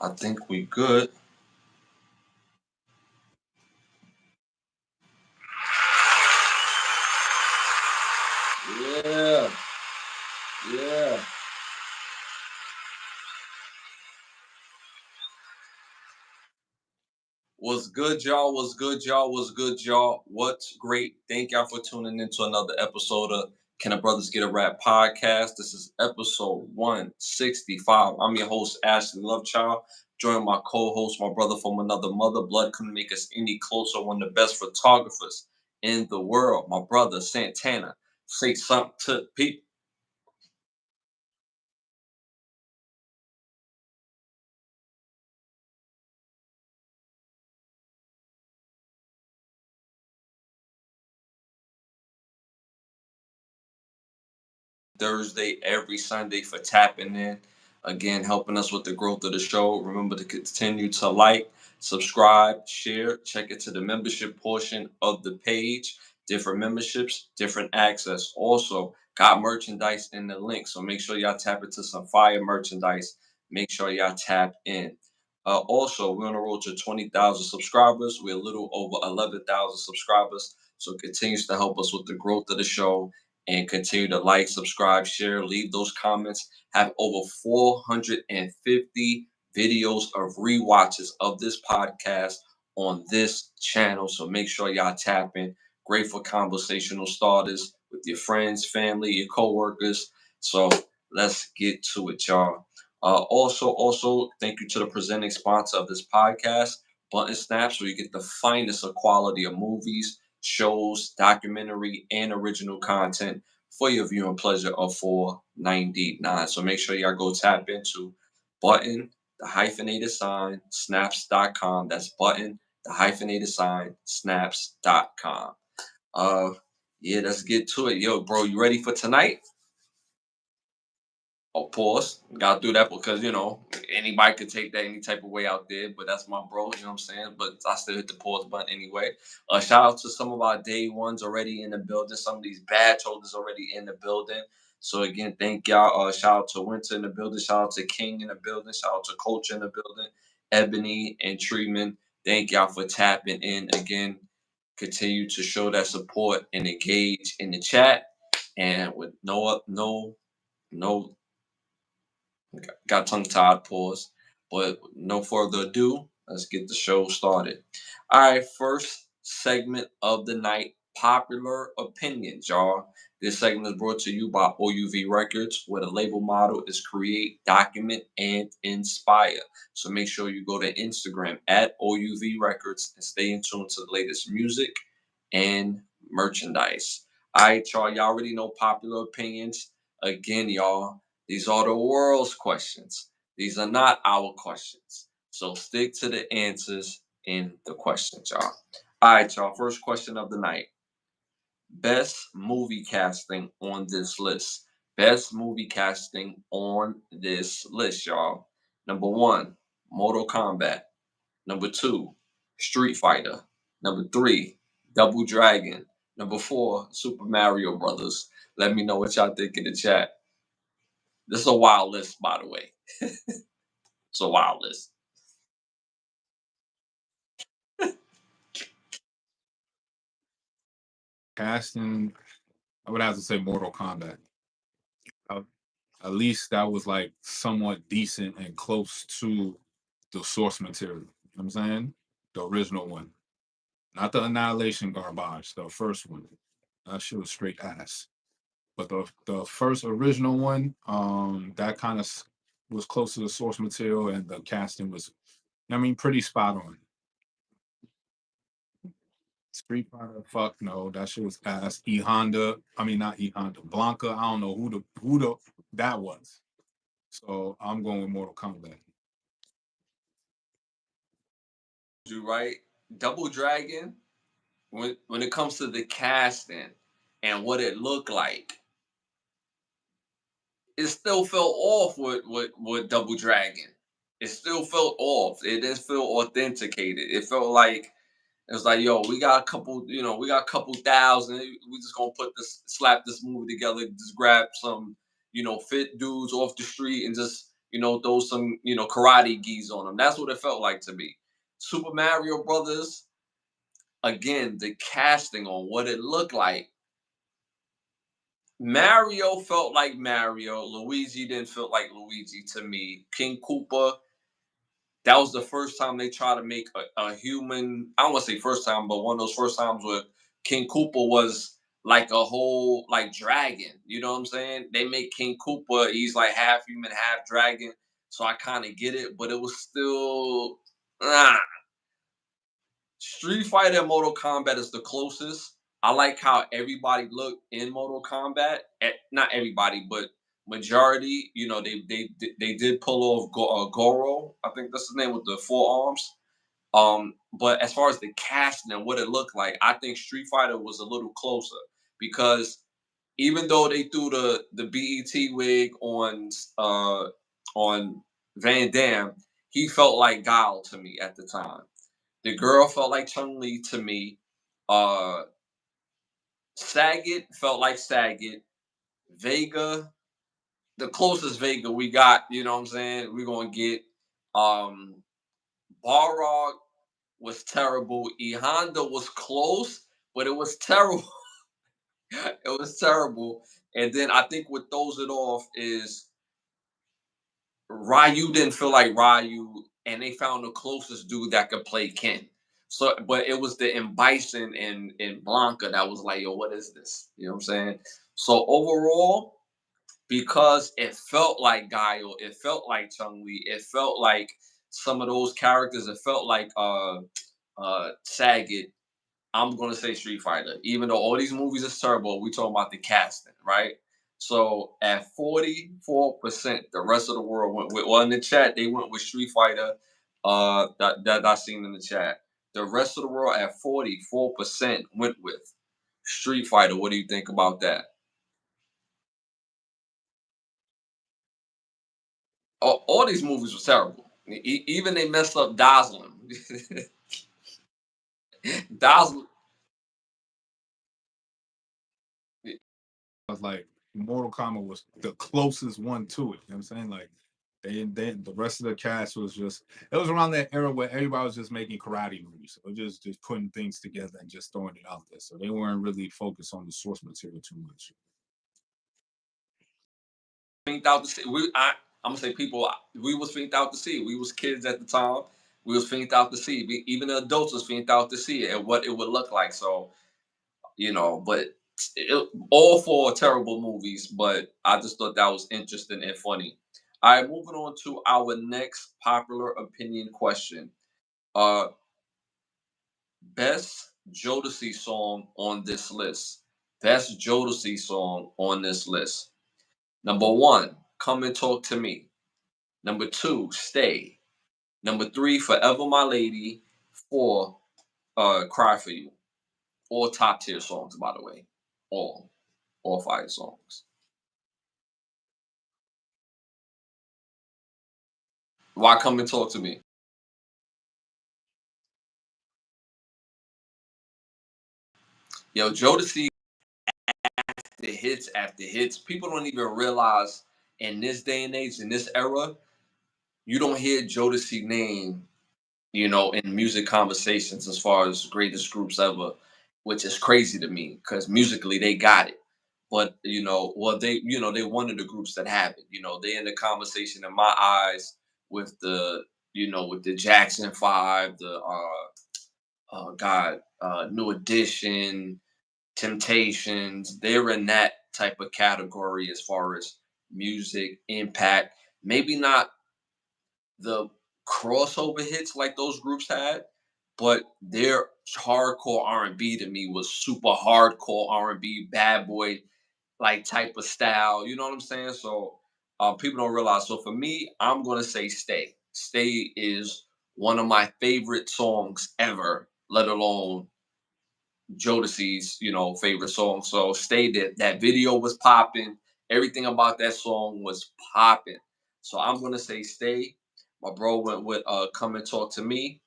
I think we good. Yeah, yeah. What's good, y'all? What's good, y'all? What's good, y'all? What's great? Thank y'all for tuning in to another episode of Can a Brothers Get a Rap podcast. This is episode 165. I'm your host, Ashley Lovechild. Join my co-host, my brother from another mother. Blood couldn't make us any closer. One of the best photographers in the world, my brother Santana. Say something to people. Thursday, every Sunday for tapping in. Again, helping us with the growth of the show. Remember to continue to like, subscribe, share, check it to the membership portion of the page. Different memberships, different access. Also, got merchandise in the link. So make sure y'all tap into some fire merchandise. Make sure y'all tap in. Also, we're on the road to 20,000 subscribers. We're a little over 11,000 subscribers. So it continues to help us with the growth of the show and continue to like, subscribe, share, leave those comments. Have over 450 videos of rewatches of this podcast on this channel. So make sure y'all tap in. Great for conversational starters with your friends, family, your coworkers. So let's get to it, y'all. Also, thank you to the presenting sponsor of this podcast, Button Snaps, where you get the finest of quality of movies, shows, documentary, and original content for your viewing pleasure of $4.99. So make sure y'all go tap into button the hyphenated sign snaps.com. That's button the hyphenated sign snaps.com. Uh yeah, let's get to it. Yo, bro, you ready for tonight? Of course, gotta do that because anybody could take that any type of way out there, but that's my bro, you know what I'm saying? But I still hit the pause button anyway. Shout out to some of our day ones already in the building, some of these badge holders already in the building. So again, thank y'all. Shout out to Winter in the building, shout out to King in the building, shout out to Coach in the building, Ebony and Treeman. Thank y'all for tapping in again. Continue to show that support and engage in the chat. And with no got tongue tied, pause. But no further ado, let's get the show started. All right, first segment of the night, popular opinions, y'all. This segment is brought to you by OUV Records, where the label motto is create, document, and inspire. So make sure you go to Instagram at OUV Records and stay in tune to the latest music and merchandise. All right, y'all. Y'all already know popular opinions. Again, y'all, these are the world's questions. These are not our questions. So stick to the answers in the questions, y'all. All right, y'all. First question of the night. Best movie casting on this list. Best movie casting on this list, y'all. Number one, Mortal Kombat. Number two, Street Fighter. Number three, Double Dragon. Number four, Super Mario Brothers. Let me know what y'all think in the chat. This is a wild list, by the way. It's a wild list. Casting, I would have to say Mortal Kombat. Uh, At least that was like somewhat decent and close to the source material. You know what I'm saying? The original one. Not the Annihilation garbage, the first one. That shit was straight ass. But the first original one, that kind of was close to the source material and the casting was, I mean, pretty spot on. Street Fighter, fuck no, that shit was ass. E Honda, I mean not E Honda, Blanca. I don't know who the that was. So I'm going with Mortal Kombat. You right? Double Dragon, when it comes to the casting and what it looked like, it still felt off with Double Dragon. It still felt off. It didn't feel authenticated. It felt like it was like, yo, we got a couple, we got a couple thousand. We just gonna slap this movie together, just grab some, fit dudes off the street and just throw some, karate gis on them. That's what it felt like to me. Super Mario Brothers, again, the casting on what it looked like. Mario felt like Mario. Luigi didn't feel like Luigi to me. King Koopa, that was the first time they tried to make a human. I don't want to say first time, but one of those first times where King Koopa was like a whole like dragon. You know what I'm saying? They make King Koopa, he's like half human, half dragon. So I kind of get it, but it was still Street Fighter and Mortal Kombat is the closest. I like how everybody looked in Mortal Kombat. Not everybody, but majority. They did pull off Goro. I think that's his name with the four arms. But as far as the casting and what it looked like, I think Street Fighter was a little closer because even though they threw the BET wig on Van Damme, he felt like Guile to me at the time. The girl felt like Chun Li to me. Uh, Saget felt like Saget. Vega, the closest Vega we got, you know what I'm saying? We're gonna get. Um, Balrog was terrible. E Honda was close, but it was terrible. It was terrible. And then I think what throws it off is Ryu didn't feel like Ryu, and they found the closest dude that could play Ken. So, but it was the M Bison and Blanca that was like, yo, what is this? You know what I'm saying? So overall, because it felt like Guile, it felt like Chung Li, it felt like some of those characters, it felt like Saget. I'm gonna say Street Fighter, even though all these movies are terrible. We talking about the casting, right? So at 44%, the rest of the world went with. Well, in the chat, they went with Street Fighter. That I seen in the chat. The rest of the world at 44% went with Street Fighter. What do you think about that? All these movies were terrible. Even they messed up Dazzling. Dazzling. I was like, Mortal Kombat was the closest one to it. You know what I'm saying? Like, they the rest of the cast was just. It was around that era where everybody was just making karate movies, or just putting things together and just throwing it out there. So they weren't really focused on the source material too much. Fiend out to see. I'm gonna say people. We was fiend out to see. We was kids at the time. We was fiend out to see. Even the adults was fiend out to see it and what it would look like. So but all four terrible movies. But I just thought that was interesting and funny. All right, moving on to our next popular opinion question. Uh, Best Jodeci song on this list. Best Jodeci song on this list. Number one, Come and Talk to Me. Number two, Stay. Number three, Forever My Lady. Four, Cry for You. All top tier songs, by the way. All fire songs. Why Come and Talk to Me? Yo, Jodeci hits after hits. People don't even realize in this day and age, in this era, you don't hear Jodeci name, in music conversations as far as greatest groups ever, which is crazy to me because musically they got it. But they one of the groups that have it. They in the conversation in my eyes with the Jackson Five, the New Edition, Temptations. They're in that type of category as far as music impact. Maybe not the crossover hits like those groups had, but their hardcore R&B to me was super hardcore R&B, bad boy like type of style. You know what I'm saying? So people don't realize. So for me, I'm gonna say "Stay." "Stay" is one of my favorite songs ever. Let alone Jodeci's, favorite song. So "Stay." That video was popping. Everything about that song was popping. So I'm gonna say "Stay." My bro went with "Come and Talk to Me."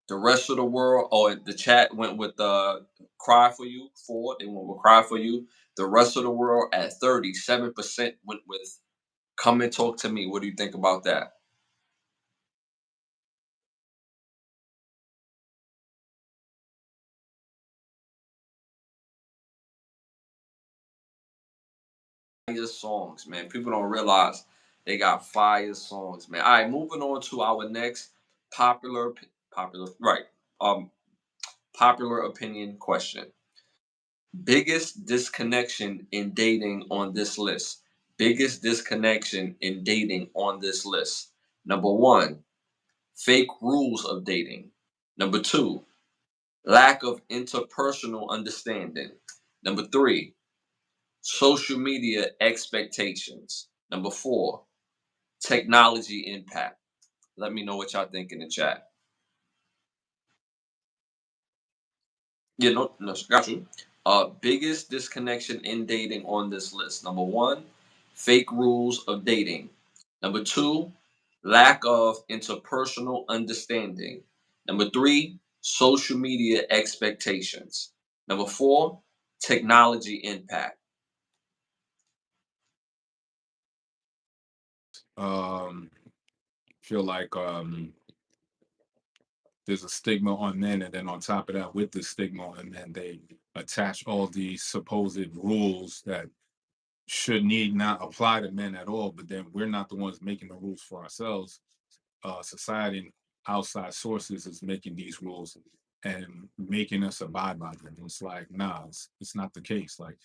The rest of the world, or the chat went with "Cry for You." Four, they went with "Cry for You." The rest of the world at 37% went with Come and talk to me. What do you think about that? Fire songs, man. People don't realize they got fire songs, man. All right, moving on to our next popular, popular, right? Um, popular opinion question. Biggest disconnection in dating on this list. Biggest disconnection in dating on this list. Number one, fake rules of dating. Number two, lack of interpersonal understanding. Number three, social media expectations. Number four, technology impact. Let me know what y'all think in the chat. Yeah, no, no, got you. Biggest disconnection in dating on this list. Number one, fake rules of dating. Number two, lack of interpersonal understanding. Number three, social media expectations. Number four, technology impact. Um, feel like there's a stigma on men, and then on top of that, with the stigma on men, they attach all these supposed rules that should need not apply to men at all. But then we're not the ones making the rules for ourselves. Society and outside sources is making these rules and making us abide by them. It's like, nah, it's not the case. Like,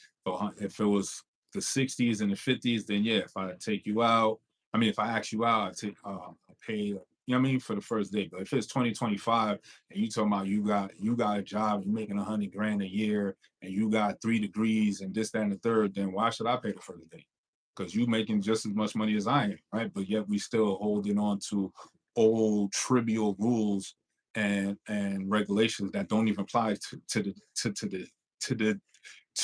if it was the 60s and the 50s, then yeah, if I take you out, I mean, if I ask you out, I pay, you know what I mean, for the first date. But if it's 2025 and you talking about you got a job, you're making 100 grand a year, and you got 3 degrees and this, that, and the third, then why should I pay the first date? Because you making just as much money as I am, right? But yet we still holding on to old trivial rules and regulations that don't even apply to today.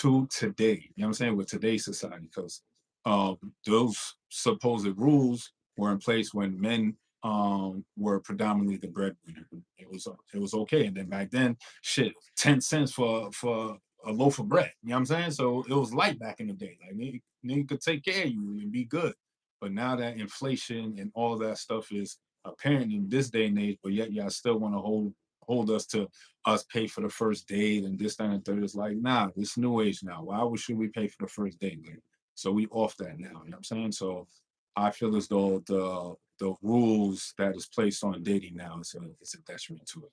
You know what I'm saying? With today's society, because those supposed rules were in place when men were predominantly the breadwinner. It was okay, and then back then, shit, 10 cents for a loaf of bread. You know what I'm saying? So it was light back in the day. Like nigga could take care of you and be good. But now that inflation and all that stuff is apparent in this day and age, but yet y'all still want to hold us to us pay for the first date and this, that, and the third. It's like, nah, this new age now. Should we pay for the first date? Like, so we off that now. You know what I'm saying? So I feel as though the rules that is placed on dating now is a detriment to it.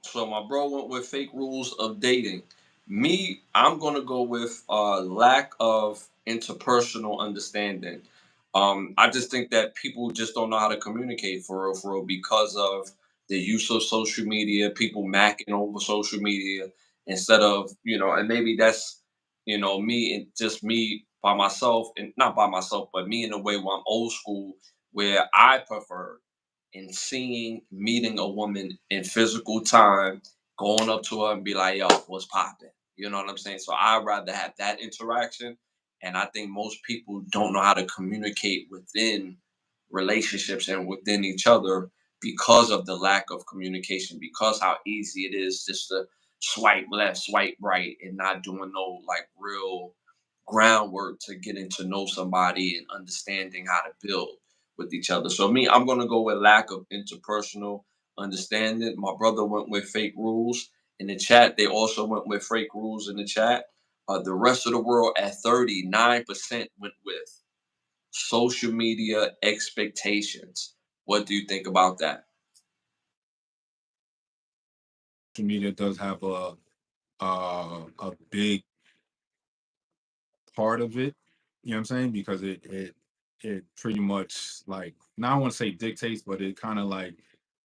So my bro went with fake rules of dating. Me, I'm gonna go with lack of interpersonal understanding. I just think that people just don't know how to communicate for real because of the use of social media, people macking over social media instead of, and maybe that's, me and just me by myself, and not by myself, but me in a way where I'm old school, where I prefer and seeing meeting a woman in physical time, going up to her and be like, "Yo, what's popping?" You know what I'm saying? So I'd rather have that interaction, and I think most people don't know how to communicate within relationships and within each other because of the lack of communication, because how easy it is just to swipe left, swipe right, and not doing no like real groundwork to getting to know somebody and understanding how to build with each other. So me, I'm gonna go with lack of interpersonal understanding. My brother went with fake rules in the chat. They also went with fake rules in the chat. The rest of the world at 39% went with social media expectations. What do you think about that? Social media does have a big part of it. You know what I'm saying? Because it pretty much, like, now I want to say dictates, but it kind of like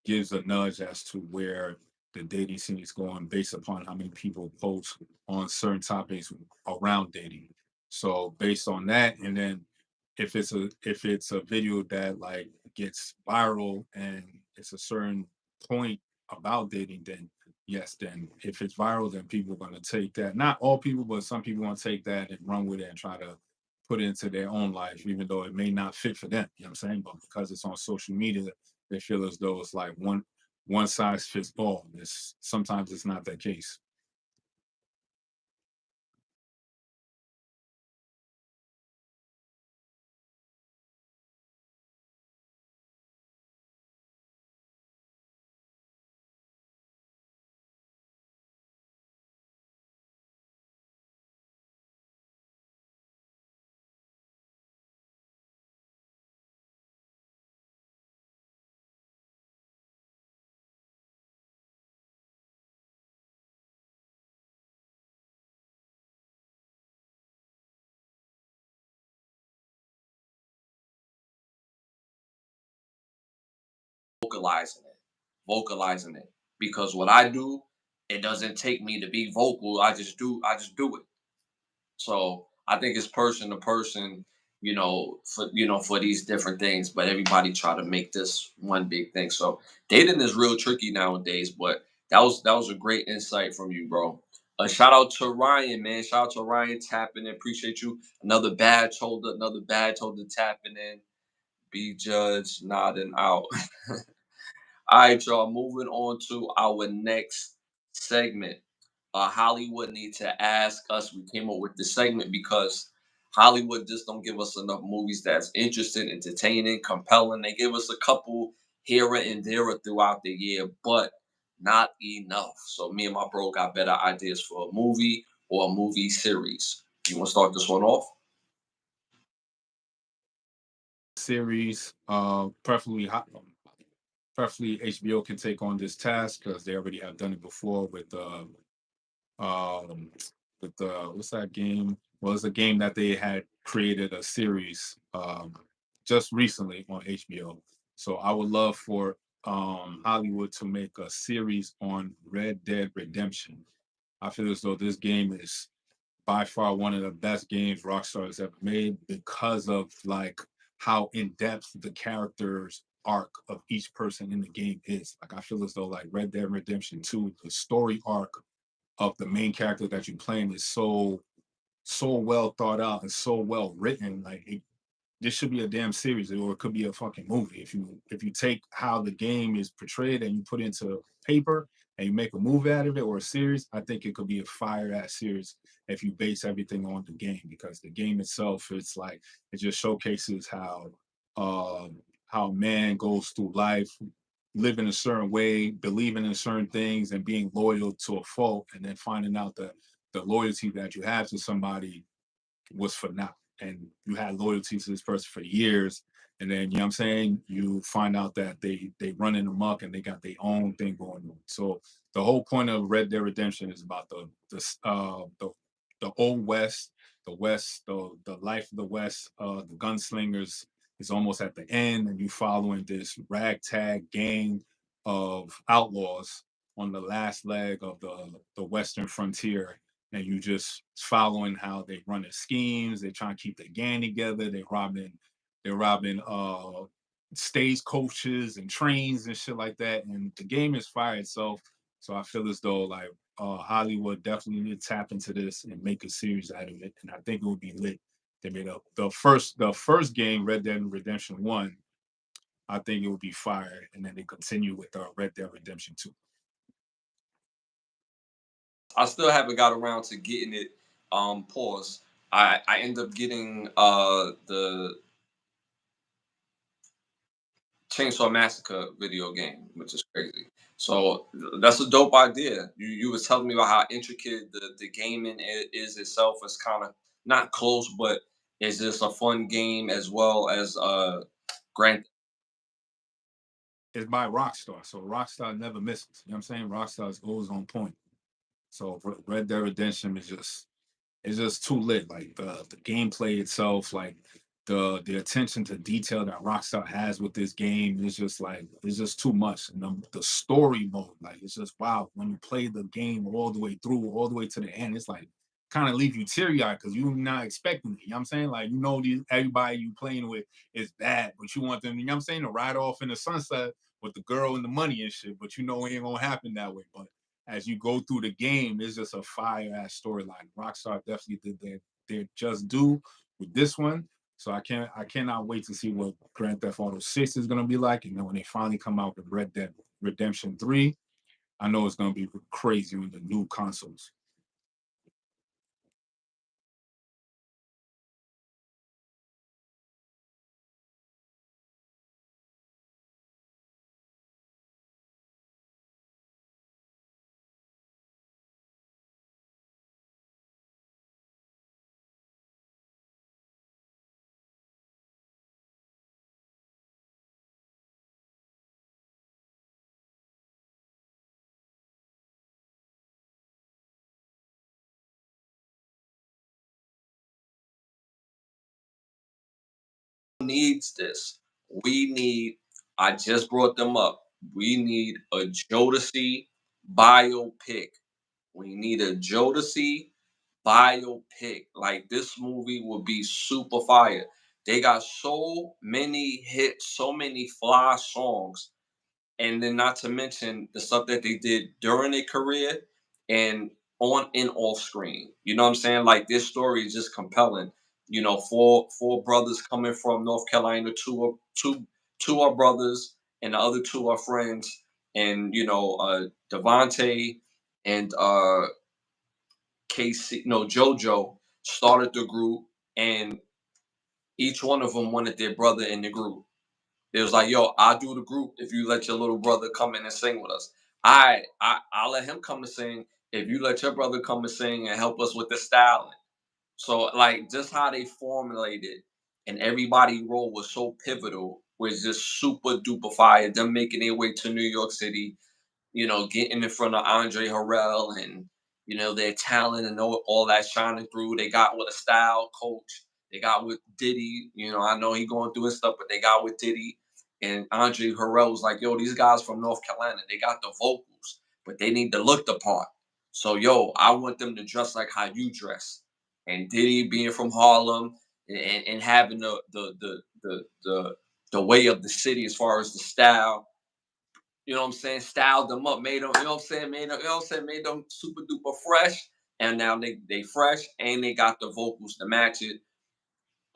gives a nudge as to where the dating scene is going based upon how many people post on certain topics around dating. So based on that, and then if it's a video that like gets viral and it's a certain point about dating, then yes, then if it's viral, then people are going to take that. Not all people, but some people want to take that and run with it and try to put it into their own life, even though it may not fit for them. You know what I'm saying? But because it's on social media, they feel as though it's like one size fits all. Sometimes it's not that case. vocalizing it. Because what I do, it doesn't take me to be vocal. I just do it. So I think it's person to person, for these different things. But everybody try to make this one big thing. So dating is real tricky nowadays. But that was a great insight from you, bro. Shout out to Ryan, man. Shout out to Ryan tapping in. Appreciate you. Another badge holder tapping in. Be judged, nodding out. All right, y'all. Moving on to our next segment. Hollywood need to ask us. We came up with this segment because Hollywood just don't give us enough movies that's interesting, entertaining, compelling. They give us a couple here and there throughout the year, but not enough. So me and my bro got better ideas for a movie or a movie series. You want to start this one off? Series, preferably HBO can take on this task because they already have done it before um with what's that game? Well, it's a game that they had created a series just recently on HBO. So I would love for Hollywood to make a series on Red Dead Redemption. I feel as though this game is by far one of the best games Rockstar has ever made because of like how in depth the characters arc of each person in the game is. Like I feel as though like Red Dead Redemption 2, the story arc of the main character that you're playing is so well thought out and so well written. Like this should be a damn series, or it could be a fucking movie. If you take how the game is portrayed and you put it into paper and you make a movie out of it or a series, I think it could be a fire ass series if you base everything on the game, because the game itself, it's like it just showcases how man goes through life, living a certain way, believing in certain things, and being loyal to a fault, and then finding out that the loyalty that you have to somebody was for now. And you had loyalty to this person for years. And then, you know what I'm saying? You find out that they running amok and they got their own thing going on. So the whole point of Red Dead Redemption is about the old West, the life of the West, the gunslingers is almost at the end, and you following this ragtag gang of outlaws on the last leg of the Western frontier, and you just following how they run their schemes. They trying to keep the gang together. They're robbing stage coaches and trains and shit like that. And the game is fire itself. So I feel as though like Hollywood definitely need to tap into this and make a series out of it. And I think it would be lit. They made up the first game, Red Dead Redemption 1. I think it would be fire. And then they continue with Red Dead Redemption 2. I still haven't got around to getting it. Pause. I end up getting the Chainsaw Massacre video game, which is crazy. So that's a dope idea. You was telling me about how intricate the gaming is itself. It's kind of not close, but is this a fun game as well as Grand? It's by Rockstar. So Rockstar never misses. You know what I'm saying? Rockstar is always on point. So Red Dead Redemption is just too lit. Like the gameplay itself, like the attention to detail that Rockstar has with this game is just like it's just too much. And the story mode, like it's just wow. When you play the game all the way through, all the way to the end, it's like kind of leave you teary eyed because you're not expecting it. You know what I'm saying? Like everybody you playing with is bad, but you want them, you know what I'm saying, to ride off in the sunset with the girl and the money and shit. But you know it ain't gonna happen that way. But as you go through the game, it's just a fire ass storyline. Rockstar definitely did their just due with this one. So I cannot wait to see what Grand Theft Auto 6 is gonna be like. And then when they finally come out with Red Dead Redemption 3, I know it's gonna be crazy with the new consoles. Needs this. We need I just brought them up. We need a Jodeci biopic. We need a Jodeci biopic. Like this movie will be super fire. They got so many hits, so many fly songs, and then not to mention the stuff that they did during their career and on and off screen. You know what I'm saying? Like this story is just compelling. You know, four brothers coming from North Carolina, two are brothers, and the other two are friends. And Devontae and Casey, no JoJo started the group, and each one of them wanted their brother in the group. It was like, yo, I'll do the group if you let your little brother come in and sing with us. I'll let him come to sing if you let your brother come and sing and help us with the styling. So like just how they formulated and everybody role was so pivotal was just super duper fire. Them making their way to New York City, getting in front of Andre Harrell and their talent and all that shining through. They got with a style coach. They got with Diddy. I know he going through his stuff, but they got with Diddy and Andre Harrell was like, yo, these guys from North Carolina, they got the vocals, but they need to look the part. So yo, I want them to dress like how you dress. And Diddy being from Harlem and having the way of the city as far as the style, what I'm saying, styled them up, made them, you know what I'm saying, made them super duper fresh. And now they fresh and they got the vocals to match it.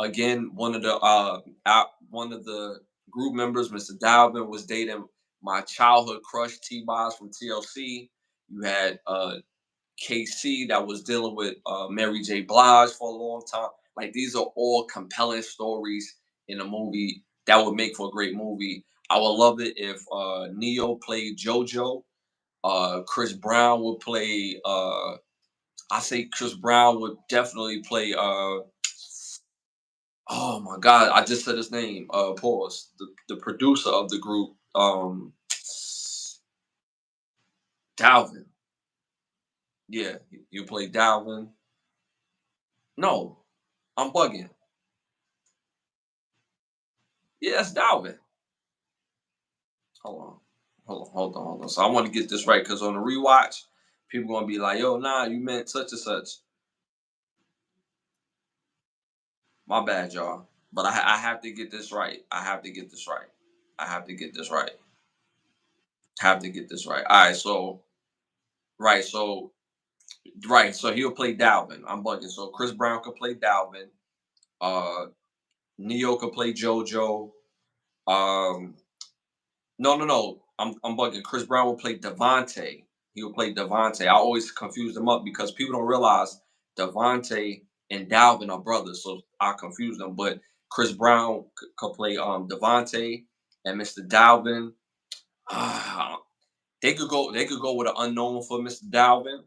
Again, one of the group members, Mr. Dalvin, was dating my childhood crush T-Boz from TLC. You had KC that was dealing with Mary J. Blige for a long time. Like these are all compelling stories in a movie that would make for a great movie. I would love it if Neo played JoJo. Chris Brown would play. I say Chris Brown would definitely play. Oh my God, I just said his name. Pause. The producer of the group, Dalvin. Yeah, you play Dalvin. No, I'm bugging. Yeah, that's Dalvin. Hold on. Hold on. So I want to get this right because on the rewatch, people gonna be like, "Yo, nah, you meant such and such." My bad, y'all. But I have to get this right. I have to get this right. I have to get this right. Have to get this right. All right. So right. So right. So he'll play Dalvin. I'm bugging. So Chris Brown could play Dalvin. Uh, Neo could play JoJo. Um, no. I'm bugging. Chris Brown will play Devontae. He will play Devontae. I always confuse them up because people don't realize Devontae and Dalvin are brothers, so I confuse them. But Chris Brown could play Devontae and Mr. Dalvin. They could go with an unknown for Mr. Dalvin,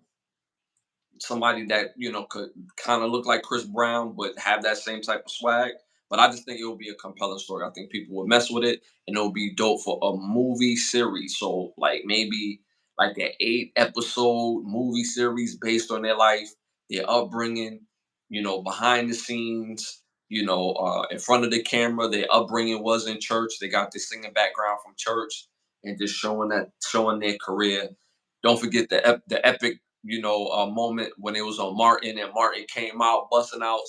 somebody that could kind of look like Chris Brown but have that same type of swag. But I just think it would be a compelling story. I think people would mess with it, and it would be dope for a movie series. So like maybe like an 8 episode movie series based on their life, their upbringing, behind the scenes, in front of the camera. Their upbringing was in church. They got this singing background from church, and just showing their career. Don't forget the epic moment when it was on Martin and Martin came out busting out,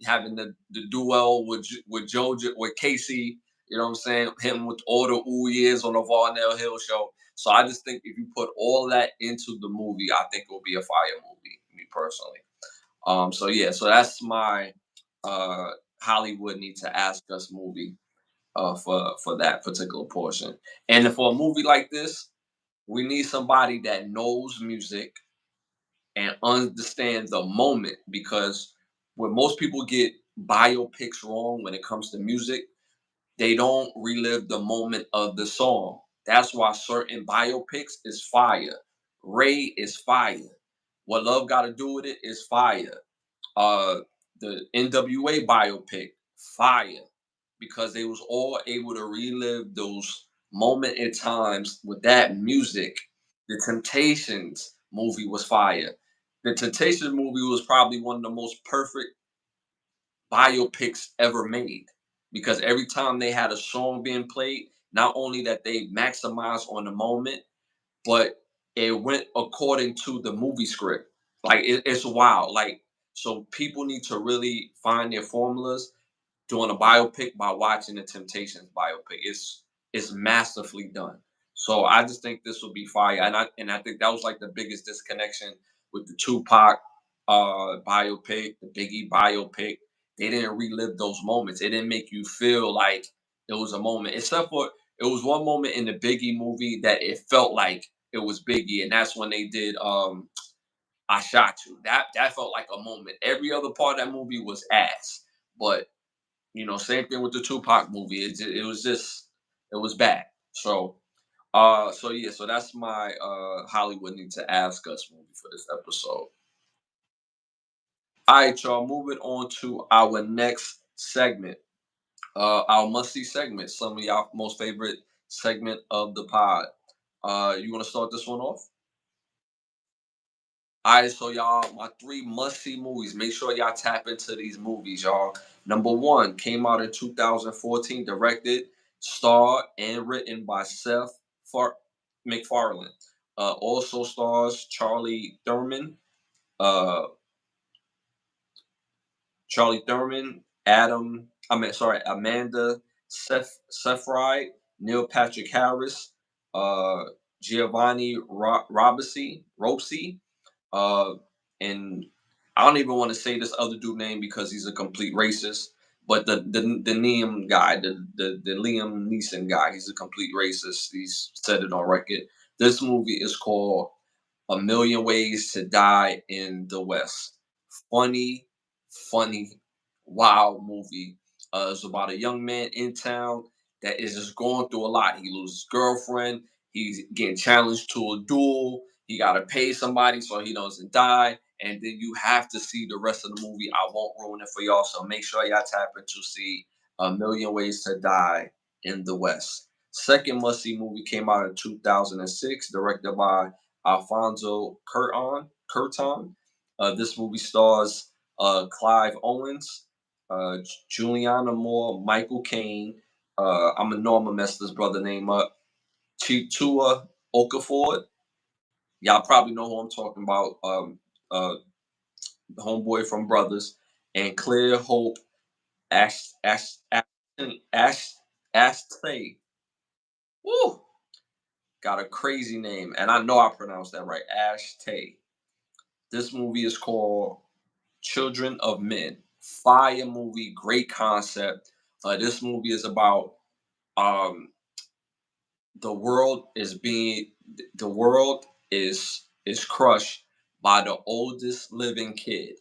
having the duel with Jojo with Casey. You know what I'm saying? Him with all the ooh years on the Varnell Hill show. So I just think if you put all that into the movie, I think it will be a fire movie. Me personally. So yeah, so that's my uh Hollywood Need to Ask Us movie for that particular portion. And for a movie like this, we need somebody that knows music and understand the moment because when most people get biopics wrong when it comes to music, they don't relive the moment of the song. That's why certain biopics is fire. Ray is fire. What Love Got to Do with It is fire. Uh, the NWA biopic, fire, because they was all able to relive those moment in times with that music. The Temptations movie was fire. The Temptations movie was probably one of the most perfect biopics ever made because every time they had a song being played, not only that they maximize on the moment, but it went according to the movie script. Like it's wild. Like so, people need to really find their formulas doing a biopic by watching the Temptations biopic. It's masterfully done. So I just think this will be fire, and I think that was like the biggest disconnection with the Tupac biopic, the Biggie biopic. They didn't relive those moments. It didn't make you feel like it was a moment, except for it was one moment in the Biggie movie that it felt like it was Biggie, and that's when they did I Shot You. That felt like a moment. Every other part of that movie was ass, but same thing with the Tupac movie. It was just it was bad. So yeah, so that's my Hollywood Need to Ask Us movie for this episode. All right, y'all, moving on to our next segment. Our must see segment, some of y'all most favorite segment of the pod. You want to start this one off? All right, so y'all, my three must see movies. Make sure y'all tap into these movies, y'all. Number one came out in 2014, directed, starred, and written by Seth MacFarlane. Also stars uh, Amanda Seyfried, Neil Patrick Harris, uh, Giovanni Ribisi, uh, and I don't even want to say this other dude name because he's a complete racist. But the Liam guy, the Liam Neeson guy, he's a complete racist. He's said it on record. This movie is called A Million Ways to Die in the West. Funny, funny, wild movie. It's about a young man in town that is just going through a lot. He loses his girlfriend. He's getting challenged to a duel. He got to pay somebody so he doesn't die. And then you have to see the rest of the movie. I won't ruin it for y'all. So make sure y'all tap in to see A Million Ways to Die in the West. Second must see movie came out in 2006, directed by Alfonso Curton. This movie stars Clive Owens, Juliana Moore, Michael Caine. I'm gonna know I'm gonna mess this brother name up. Chitua Okafor. Y'all probably know who I'm talking about. The homeboy from Brothers, and Claire Hope Ash Ashtay. Woo! Got a crazy name, and I know I pronounced that right. Ashtay. This movie is called Children of Men. Fire movie, great concept. This movie is about um, the world is being the world is crushed by the oldest living kid.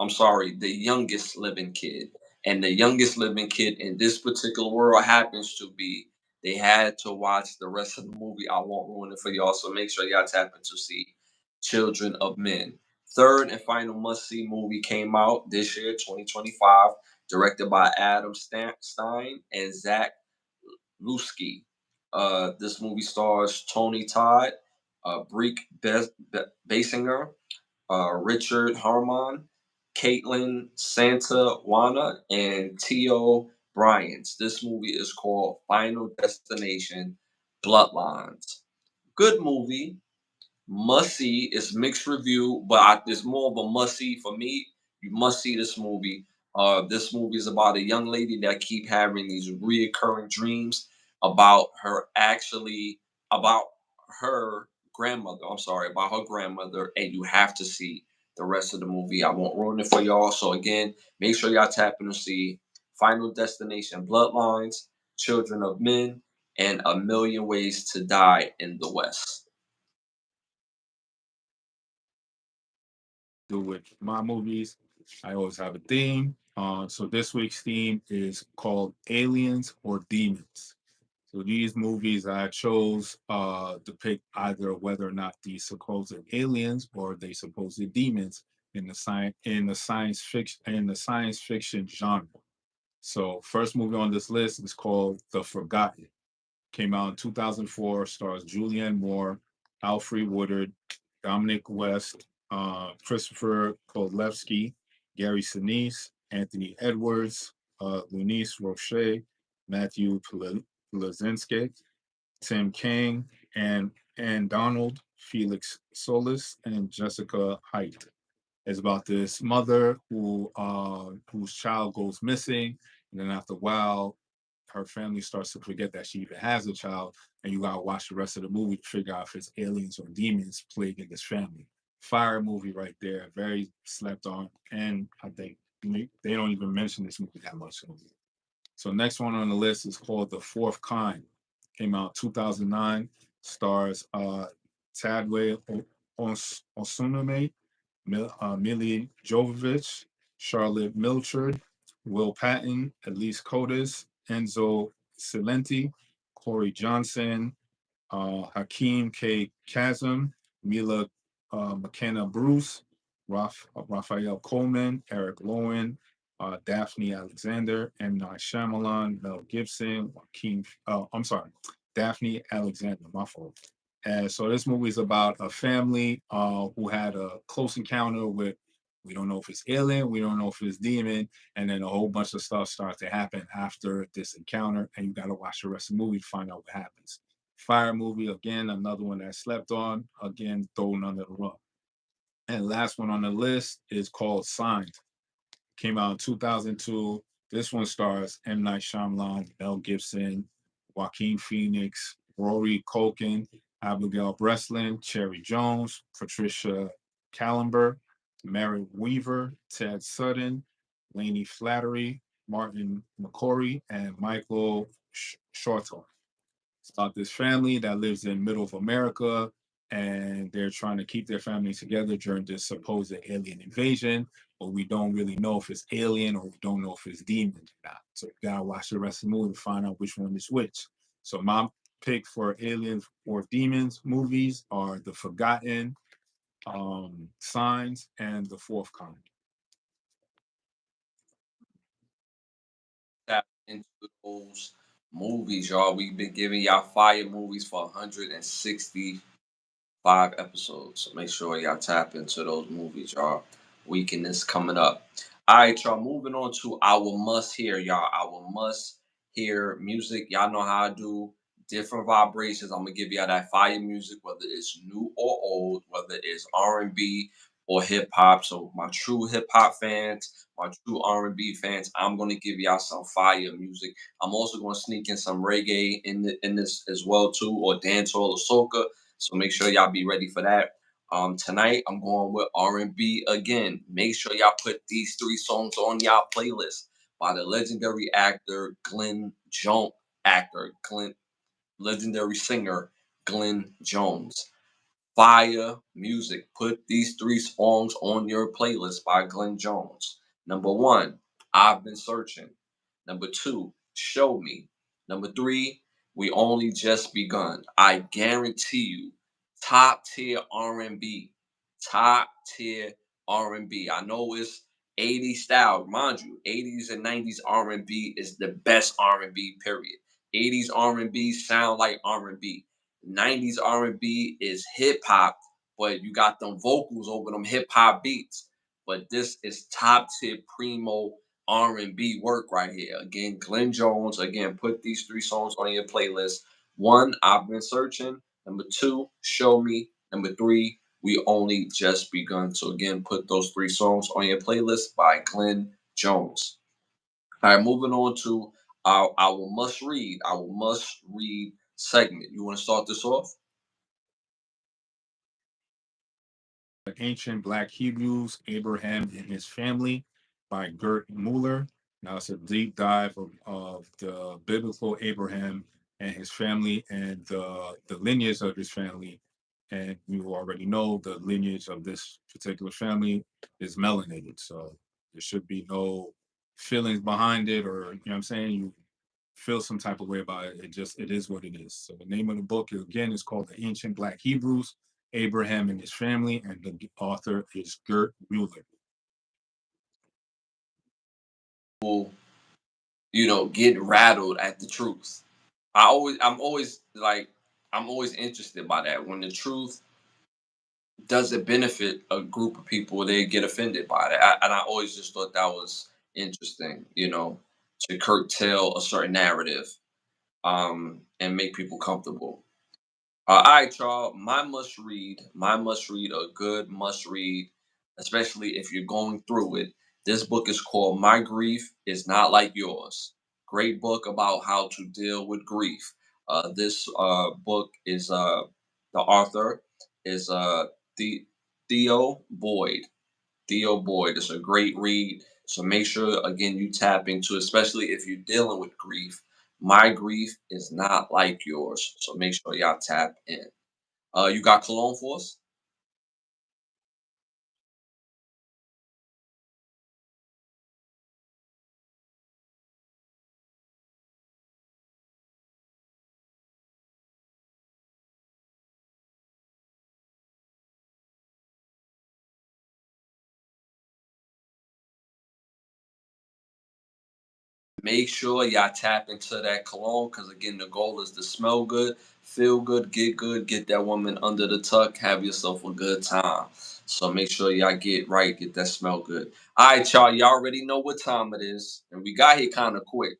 I'm sorry, the youngest living kid. And the youngest living kid in this particular world happens to be. They had to watch the rest of the movie. I won't ruin it for y'all, so make sure y'all tap in to see Children of Men. Third and final must see movie came out this year, 2025, directed by Adam Stein and Zach Lusky. This movie stars Tony Todd, Breek Basinger, Richard Harmon, Caitlin Santa Wana, and Tio Bryant. This movie is called Final Destination Bloodlines. Good movie, must see. It's mixed review, but it's more of a must see for me. You must see this movie. This movie is about a young lady that keep having these reoccurring dreams about about her grandmother. I'm sorry, about her grandmother, and you have to see the rest of the movie. I won't ruin it for y'all. So again, make sure y'all tap in to see Final Destination Bloodlines, Children of Men, and A Million Ways to Die in the West. Do with my movies, I always have a theme. So this week's theme is called Aliens or Demons. So these movies I chose depict either whether or not these supposed aliens or they supposed demons in the science fiction genre. So first movie on this list is called The Forgotten. Came out in 2004, stars Julianne Moore, Alfre Woodard, Dominic West, Christopher Kodlewski, Gary Sinise, Anthony Edwards, Lunice Roche, Matthew Plazinski, Tim King, and Donald, Felix Solis, and Jessica Height. It's about this mother whose child goes missing, and then after a while, her family starts to forget that she even has a child, and you gotta watch the rest of the movie to figure out if it's aliens or demons plaguing this family. Fire movie right there, very slept on, and I think they don't even mention this movie that much. So next one on the list is called The Fourth Kind. Came out 2009. Stars Tadwe Osuname, Millie Jovovich, Charlotte Milchard, Will Patton, Elise Cotis, Enzo Silenti, Corey Johnson, Hakeem K. Chasm, Mila McKenna Bruce, Raphael Coleman, Eric Lowen, Daphne Alexander, M. Night Shyamalan, Mel Gibson, Joaquin, I'm sorry, Daphne Alexander, my fault. And so this movie is about a family who had a close encounter with, we don't know if it's alien, we don't know if it's demon, and then a whole bunch of stuff starts to happen after this encounter, and you got to watch the rest of the movie to find out what happens. Fire movie, again, another one that slept on, again, thrown under the rug. And last one on the list is called Signed. Came out in 2002. This one stars M. Night Shyamalan, Mel Gibson, Joaquin Phoenix, Rory Culkin, Abigail Breslin, Cherry Jones, Patricia Callenber, Mary Weaver, Ted Sutton, Laney Flattery, Martin McCory, and Michael Shorto. It's about this family that lives in middle of America, and they're trying to keep their family together during this supposed alien invasion, but we don't really know if it's alien or we don't know if it's demon or not. So you gotta watch the rest of the movie to find out which one is which. So my pick for aliens or demons movies are The Forgotten, Signs, and The Fourth Kind. Tap into those movies, y'all. We've been giving y'all fire movies for 165 episodes. So make sure y'all tap into those movies, y'all. Weekend is coming up. All right, y'all. Moving on to our must hear, y'all. Our must hear music. Y'all know how I do different vibrations. I'm gonna give y'all that fire music, whether it's new or old, whether it's R&B or hip hop. So my true hip hop fans, my true R&B fans, I'm gonna give y'all some fire music. I'm also gonna sneak in some reggae in this as well too, or dancehall or soca. So make sure y'all be ready for that. Tonight I'm going with R&B again. Make sure y'all put these three songs on y'all playlist by the legendary actor Glenn Jones, legendary singer Glenn Jones. Fire music. Put these three songs on your playlist by Glenn Jones. Number one, I've Been Searching. Number two, Show Me. Number three, We Only Just Begun. I guarantee you, top tier R&B. Top tier R&B. I know it's 80s style. Mind you, 80s and 90s R&B is the best R&B, period. 80s R&B sound like R&B. 90s R&B is hip hop, but you got them vocals over them hip hop beats. But this is top tier primo R&B work right here. Again, Glenn Jones. Again, put these three songs on your playlist. One, I've Been Searching. Number two, Show Me. Number three, We Only Just Begun. So again, put those three songs on your playlist by Glenn Jones. All right, moving on to our must read segment. You want to start this off? Ancient Black Hebrews, Abraham and His Family by Gert Mueller. Now it's a deep dive of the biblical Abraham and his family and the lineage of his family. And you already know the lineage of this particular family is melanated. So there should be no feelings behind it, or you know what I'm saying? You feel some type of way about it. It is what it is. So the name of the book again is called The Ancient Black Hebrews, Abraham and His Family, and the author is Gert Mueller. Well, get rattled at the truth. I'm always interested by that. When the truth doesn't benefit a group of people, they get offended by that. And I always just thought that was interesting. to curtail a certain narrative, and make people comfortable. All right, y'all. My must read, a good must read, especially if you're going through it. This book is called My Grief Is Not Like Yours. Great book about how to deal with grief. This book is the author is Theo Boyd. Theo Boyd. It's a great read. So make sure again you tap into, especially if you're dealing with grief. My grief is not like yours. So make sure y'all tap in. You got cologne for us? Make sure y'all tap into that cologne because again, the goal is to smell good, feel good, get that woman under the tuck, have yourself a good time. So make sure y'all get right, get that smell good. All right, y'all. Y'all already know what time it is, and we got here kind of quick.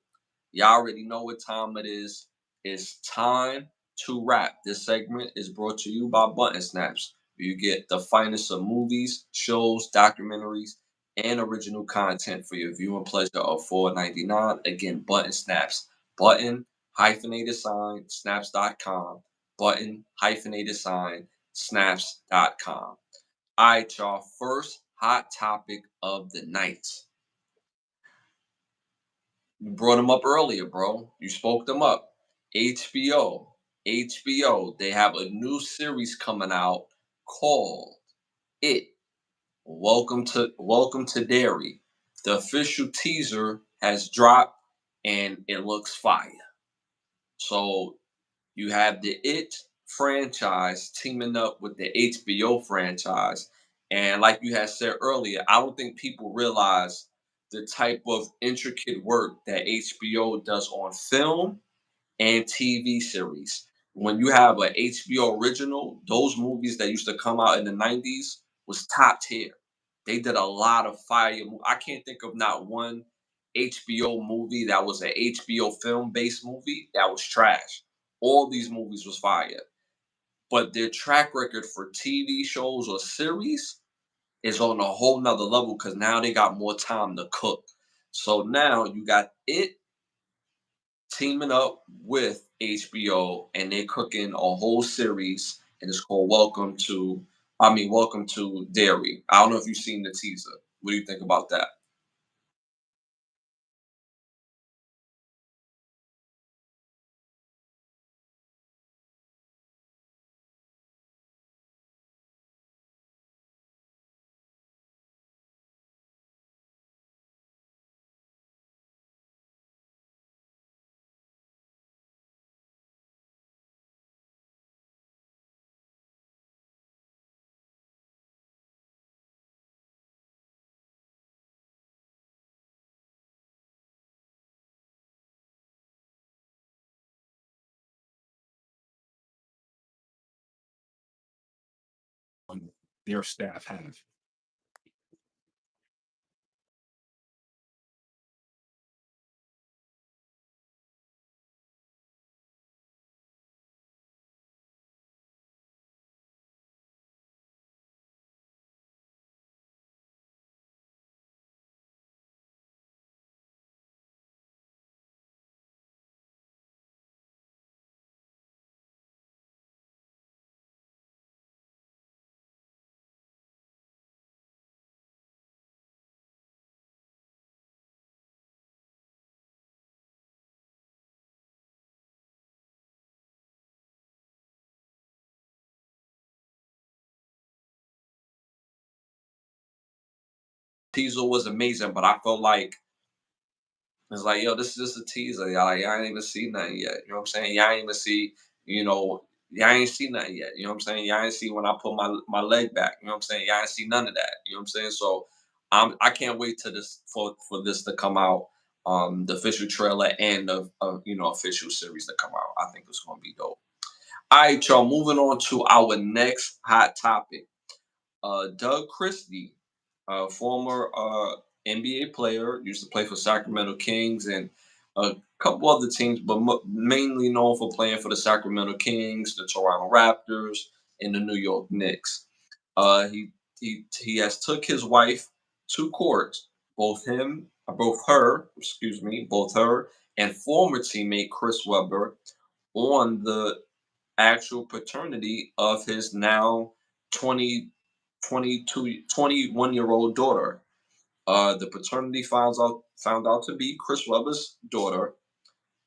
Y'all already know what time it is. It's time to wrap. This segment is brought to you by Button Snaps. Where you get the finest of movies, shows, documentaries, and original content for your viewing pleasure of $4.99. Again, Button Snaps. Button hyphenated sign snaps.com. Button hyphenated sign snaps.com. All right, y'all. First hot topic of the night. You brought them up earlier, bro. You spoke them up. HBO. HBO. They have a new series coming out called It. Welcome to Dairy. The official teaser has dropped and it looks fire. So you have the It franchise teaming up with the HBO franchise. And like you had said earlier, I don't think people realize the type of intricate work that HBO does on film and TV series. When you have a HBO original, those movies that used to come out in the 90s was top tier. They did a lot of fire. I can't think of not one HBO movie that was an HBO film based movie that was trash. All these movies was fire. But their track record for TV shows or series is on a whole nother level because now they got more time to cook. So now you got it teaming up with HBO and they're cooking a whole series and it's called Welcome to Dairy. I don't know if you've seen the teaser. What do you think about that? On their staff have. Teaser was amazing, but I felt like it's like, yo, this is just a teaser. Y'all ain't even see nothing yet. You know what I'm saying? Y'all ain't even see, y'all ain't see nothing yet. You know what I'm saying? Y'all ain't see when I put my leg back. You know what I'm saying? Y'all ain't see none of that. You know what I'm saying? So I can't wait to this for this to come out. The official trailer and the official series to come out. I think it's gonna be dope. All right, y'all. Moving on to our next hot topic. Doug Christie, former NBA player, used to play for Sacramento Kings and a couple other teams, but mainly known for playing for the Sacramento Kings, the Toronto Raptors, and the New York Knicks. He has took his wife to court, both her and former teammate Chris Webber, on the actual paternity of his now 20, 21 year old daughter. The paternity found out to be Chris Webber's daughter,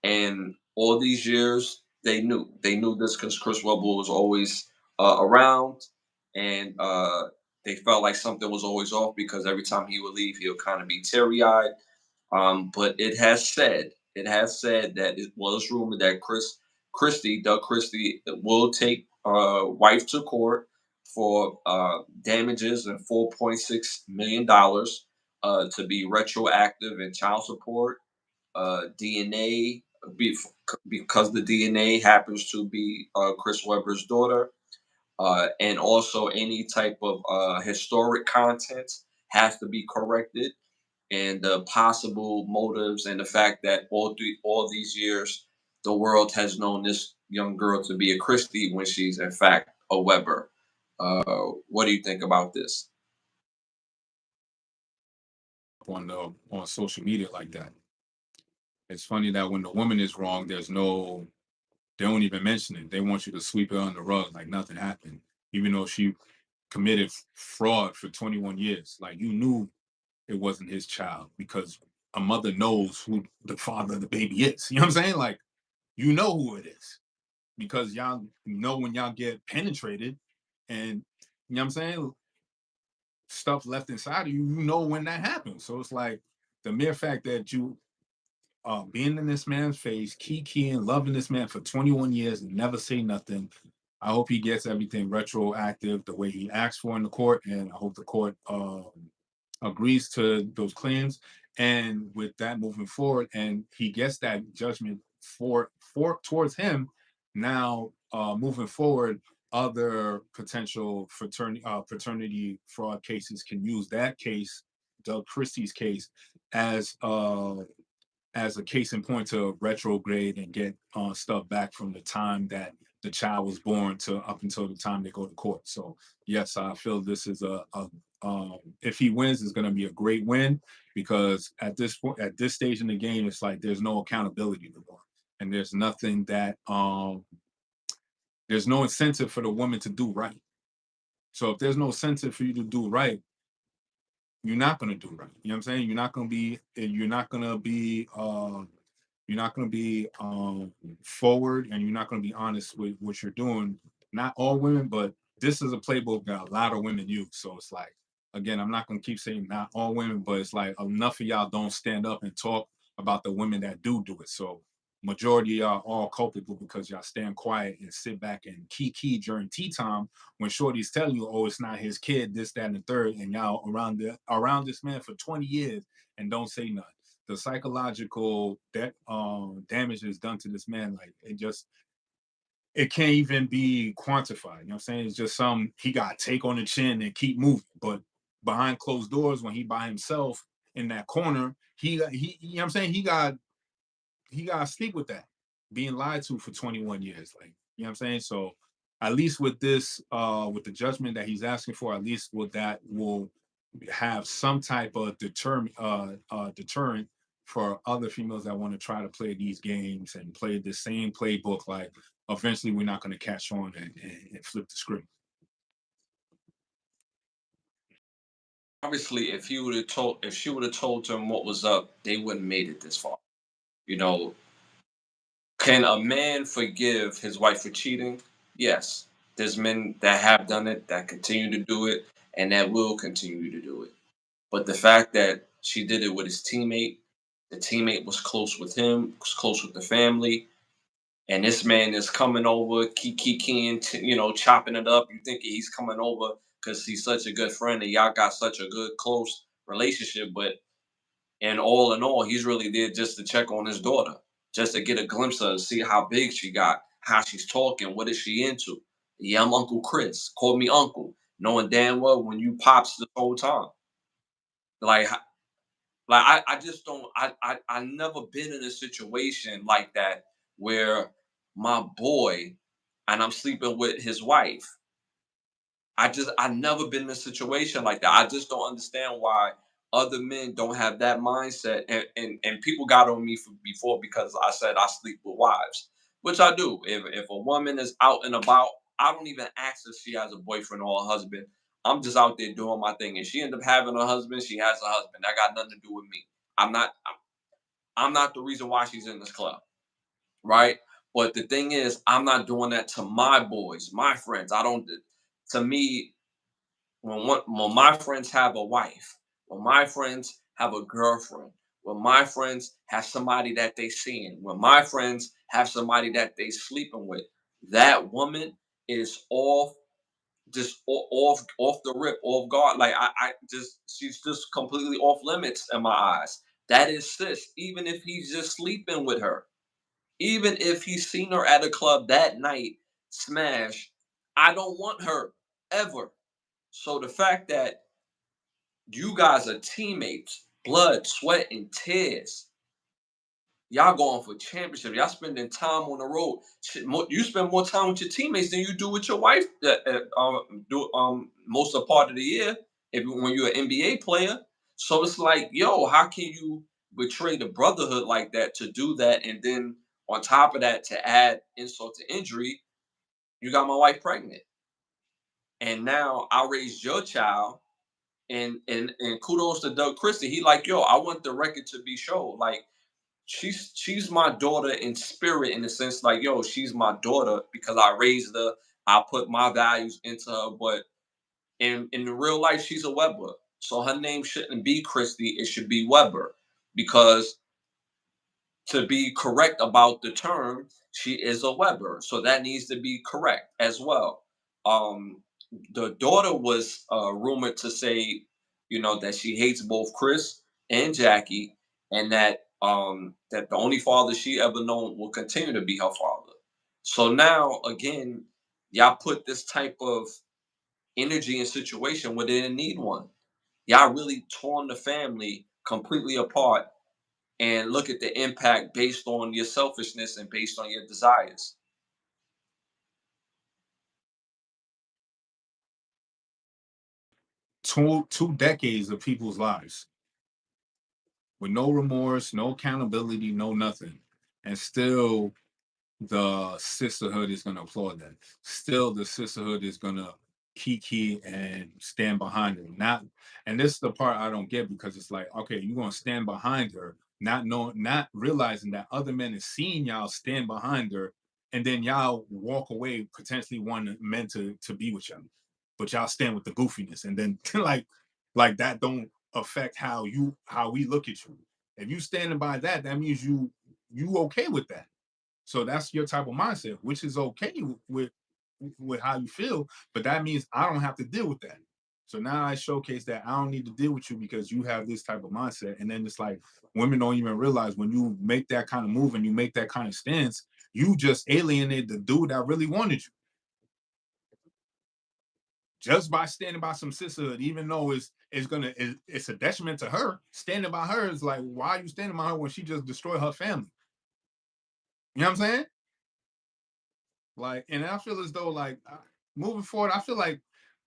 and all these years they knew this because Chris Webber was always around, and they felt like something was always off because every time he would leave, he would kind of be teary eyed. But it has said that it was rumored that Doug Christie, will take wife to court for damages and $4.6 million, to be retroactive in child support, DNA, because the DNA happens to be Chris Webber's daughter, and also any type of historic content has to be corrected, and the possible motives, and the fact that all these years the world has known this young girl to be a Christie when she's in fact a Weber. What do you think about this? On social media like that. It's funny that when the woman is wrong, they don't even mention it. They want you to sweep it on the rug like nothing happened, even though she committed fraud for 21 years. Like you knew it wasn't his child because a mother knows who the father of the baby is. You know what I'm saying? Like you know who it is because y'all know when y'all get penetrated and you know what I'm saying? Stuff left inside of you, you know when that happens. So it's like the mere fact that you being in this man's face, keying, loving this man for 21 years and never say nothing. I hope he gets everything retroactive the way he asked for in the court, and I hope the court agrees to those claims. And with that moving forward, and he gets that judgment for towards him. Now, moving forward, other potential paternity fraud cases can use that case, Doug Christie's case, as as a case in point to retrograde and get stuff back from the time that the child was born to up until the time they go to court. So yes, I feel this is if he wins, it's going to be a great win because at this point, at this stage in the game, it's like there's no accountability no more, and there's no incentive for the woman to do right. So if there's no incentive for you to do right, you're not going to do right. You know what I'm saying? You're not going to be forward, and you're not going to be honest with what you're doing. Not all women, but this is a playbook that a lot of women use. So it's like, again, I'm not going to keep saying not all women, but it's like enough of y'all don't stand up and talk about the women that do it. So majority are all culpable because y'all stand quiet and sit back and key during tea time when Shorty's telling you, oh, it's not his kid, this, that, and the third, and y'all around this man for 20 years and don't say nothing. The psychological damage is done to this man, like it can't even be quantified. You know what I'm saying? It's just he got to take on the chin and keep moving. But behind closed doors, when he by himself in that corner, he you know what I'm saying? He got to sleep with that being lied to for 21 years. Like, you know what I'm saying? So at least with this, with the judgment that he's asking for, at least with that will have some type of deterrent for other females that want to try to play these games and play the same playbook. Like eventually we're not going to catch on and flip the script. Obviously, if she would have told him what was up, they wouldn't made it this far. You know, can a man forgive his wife for cheating? Yes. There's men that have done it, that continue to do it, and that will continue to do it. But the fact that she did it with his teammate, the teammate was close with him, was close with the family, and this man is coming over, kikiing, chopping it up. You think he's coming over because he's such a good friend and y'all got such a good, close relationship, but in all, he's really there just to check on his daughter, just to get a glimpse of her, see how big she got, how she's talking, what is she into. Yeah, I'm Uncle Chris. Call me Uncle, knowing damn well when you pops the whole time. Like, Like I just don't. I never been in a situation like that where my boy and I'm sleeping with his wife. I never been in a situation like that. I just don't understand why other men don't have that mindset. And people got on me for before because I said I sleep with wives, which I do. If a woman is out and about, I don't even ask if she has a boyfriend or a husband. I'm just out there doing my thing. If she end up having a husband, she has a husband. That got nothing to do with me. I'm not. I'm not the reason why she's in this club, right? But the thing is, I'm not doing that to my boys, my friends. I don't. To me, when my friends have a wife, when my friends have a girlfriend, when my friends have somebody that they seeing, when my friends have somebody that they sleeping with, that woman is off, just off the rip, off guard. Like I just she's just completely off limits in my eyes. That is sis, even if he's just sleeping with her, even if he's seen her at a club that night, smash. I don't want her ever. So the fact that you guys are teammates, blood, sweat, and tears. Y'all going for championship. Y'all spending time on the road. You spend more time with your teammates than you do with your wife. Do most of the part of the year. If when you're an NBA player, so it's like, yo, how can you betray the brotherhood like that to do that, and then on top of that to add insult to injury, you got my wife pregnant, and now I raised your child and kudos to Doug Christie. He like, yo, I want the record to be shown. Like she's my daughter in spirit in the sense like, yo, she's my daughter because I raised her. I put my values into her, but in real life, she's a Weber. So her name shouldn't be Christie. It should be Weber because to be correct about the term, she is a Weber. So that needs to be correct as well. The daughter was rumored to say, that she hates both Chris and Jackie, and that the only father she ever known will continue to be her father. So now again, y'all put this type of energy and situation where they didn't need one. Y'all really torn the family completely apart and look at the impact based on your selfishness and based on your desires. Two decades of people's lives with no remorse, no accountability, no nothing, and still the sisterhood is going to applaud that. Still, the sisterhood is going to kiki and stand behind her. Not, and this is the part I don't get because it's like, okay, you're going to stand behind her, not knowing, not realizing that other men is seeing y'all stand behind her, and then y'all walk away potentially wanting men to be with y'all, but y'all stand with the goofiness, and then like that don't affect how we look at you. If you standing by that, that means you okay with that. So that's your type of mindset, which is okay with how you feel, but that means I don't have to deal with that. So now I showcase that I don't need to deal with you because you have this type of mindset. And then it's like women don't even realize when you make that kind of move and you make that kind of stance, you just alienate the dude that really wanted you just by standing by some sisterhood, even though it's a detriment to her. Standing by her is like, why are you standing by her when she just destroyed her family? You know what I'm saying? Like, and I feel as though like moving forward, I feel like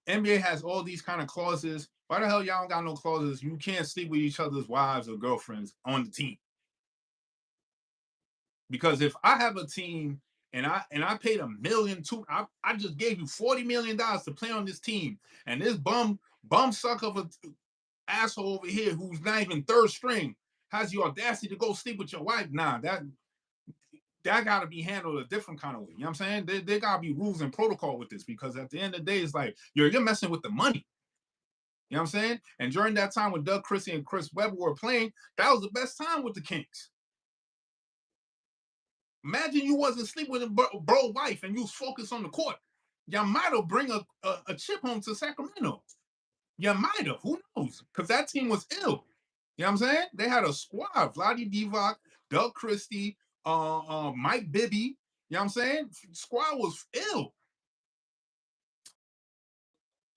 NBA has all these kind of clauses. Why the hell y'all don't got no clauses? You can't sleep with each other's wives or girlfriends on the team. Because if I have a team and I paid a million to, I just gave you $40 million to play on this team, and this bum suck of a asshole over here who's not even third string has the audacity to go sleep with your wife. Nah, that got to be handled a different kind of way. You know what I'm saying? There got to be rules and protocol with this because at the end of the day, it's like you're messing with the money. You know what I'm saying? And during that time when Doug Christie and Chris Webber were playing, that was the best time with the Kings. Imagine you wasn't sleeping with a bro wife and you was focused on the court. You might have bring a chip home to Sacramento. You might have. Who knows? Because that team was ill. You know what I'm saying? They had a squad. Vlade Divac, Doug Christie, Mike Bibby. You know what I'm saying? Squad was ill.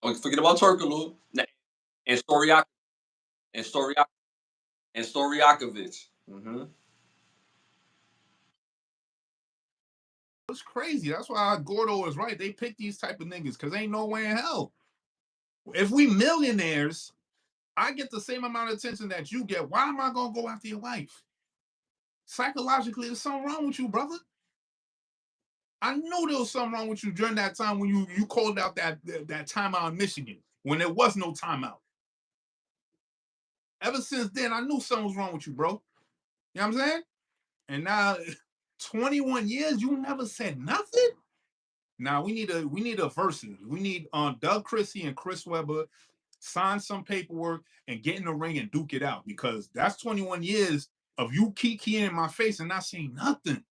Forget about Turkaloo and Storiak and Storiak. And Stojakovic. Mm-hmm. It's crazy. That's why Gordo is right. They pick these type of niggas because ain't no way in hell. If we millionaires, I get the same amount of attention that you get. Why am I gonna go after your wife? Psychologically, there's something wrong with you, brother. I knew there was something wrong with you during that time when you called out that timeout in Michigan when there was no timeout. Ever since then, I knew something was wrong with you, bro. You know what I'm saying? And now, 21 years, you never said nothing. Now we need a versus. We need Doug Christie and Chris Webber sign some paperwork and get in the ring and duke it out because that's 21 years of you keying in my face and not saying nothing.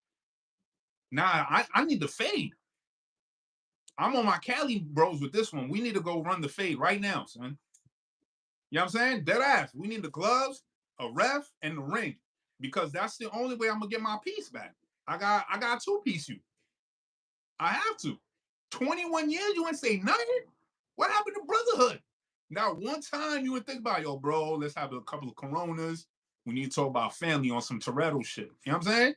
Nah, I need to fade. I'm on my Cali bros with this one. We need to go run the fade right now, son. You know what I'm saying? Dead ass. We need the gloves, a ref, and the ring. Because that's the only way I'm gonna get my piece back. I got two-piece you. I have to. 21 years, you ain't say nothing? What happened to brotherhood? Now, one time you would think about, yo, bro, let's have a couple of Coronas. We need to talk about family on some Toretto shit. You know what I'm saying?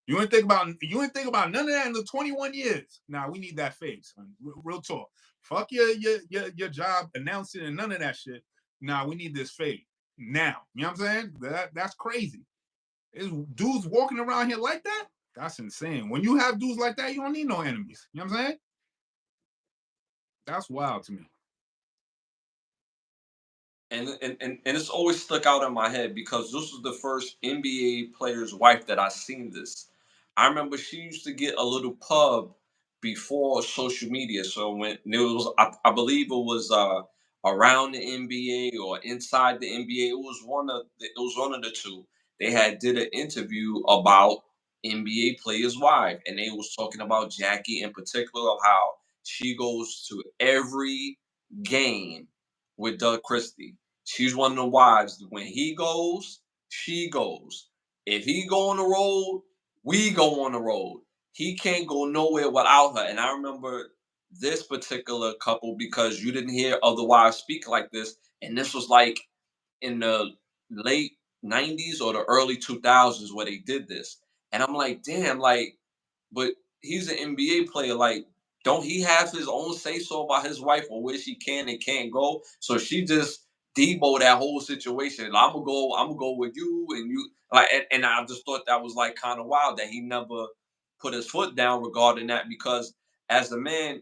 You ain't think about none of that in the 21 years. Now we need that face. Real talk. Fuck your job announcing and none of that shit. Now we need this fade. Now. You know what I'm saying? That's crazy. Is dudes walking around here like that? That's insane. When you have dudes like that, you don't need no enemies. You know what I'm saying? That's wild to me. And it's always stuck out in my head because this was the first NBA player's wife that I seen this. I remember she used to get a little pub before social media. So when it was, I believe it was around the NBA or inside the NBA. It was one of the two. They had did an interview about NBA players' wife, and they was talking about Jackie in particular of how she goes to every game with Doug Christie. She's one of the wives. When he goes, she goes. If he go on the road, we go on the road. He can't go nowhere without her. And I remember this particular couple because you didn't hear other wives speak like this. And this was like in the late 90s or the early 2000s where they did this. And I'm like, damn, like, but he's an NBA player. Like, don't he have his own say so about his wife or where she can and can't go? So she just debo that whole situation. I'm gonna go with you and you like and I just thought that was like kind of wild that he never put his foot down regarding that because as a man,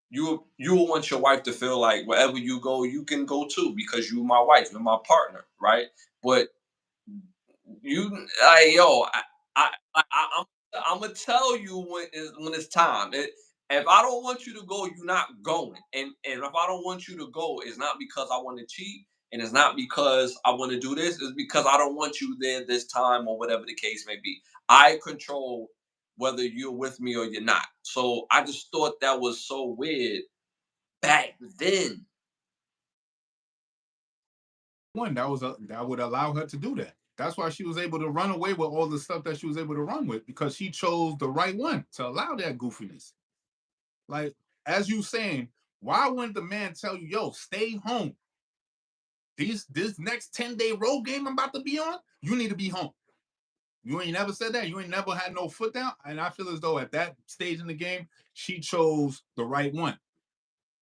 you will want your wife to feel like wherever you go, you can go too because you're my wife, you're my partner, right? But you, like, yo, I'm gonna tell you when it's time. If I don't want you to go, you're not going. And if I don't want you to go, it's not because I want to cheat, and it's not because I want to do this. It's because I don't want you there this time or whatever the case may be. I control whether you're with me or you're not. So I just thought that was so weird back then. One that would allow her to do that. That's why she was able to run away with all the stuff that she was able to run with because she chose the right one to allow that goofiness. Like as you saying, why wouldn't the man tell you, yo, stay home? This next 10-day road game I'm about to be on, you need to be home. You ain't never said that. You ain't never had no foot down. And I feel as though at that stage in the game, she chose the right one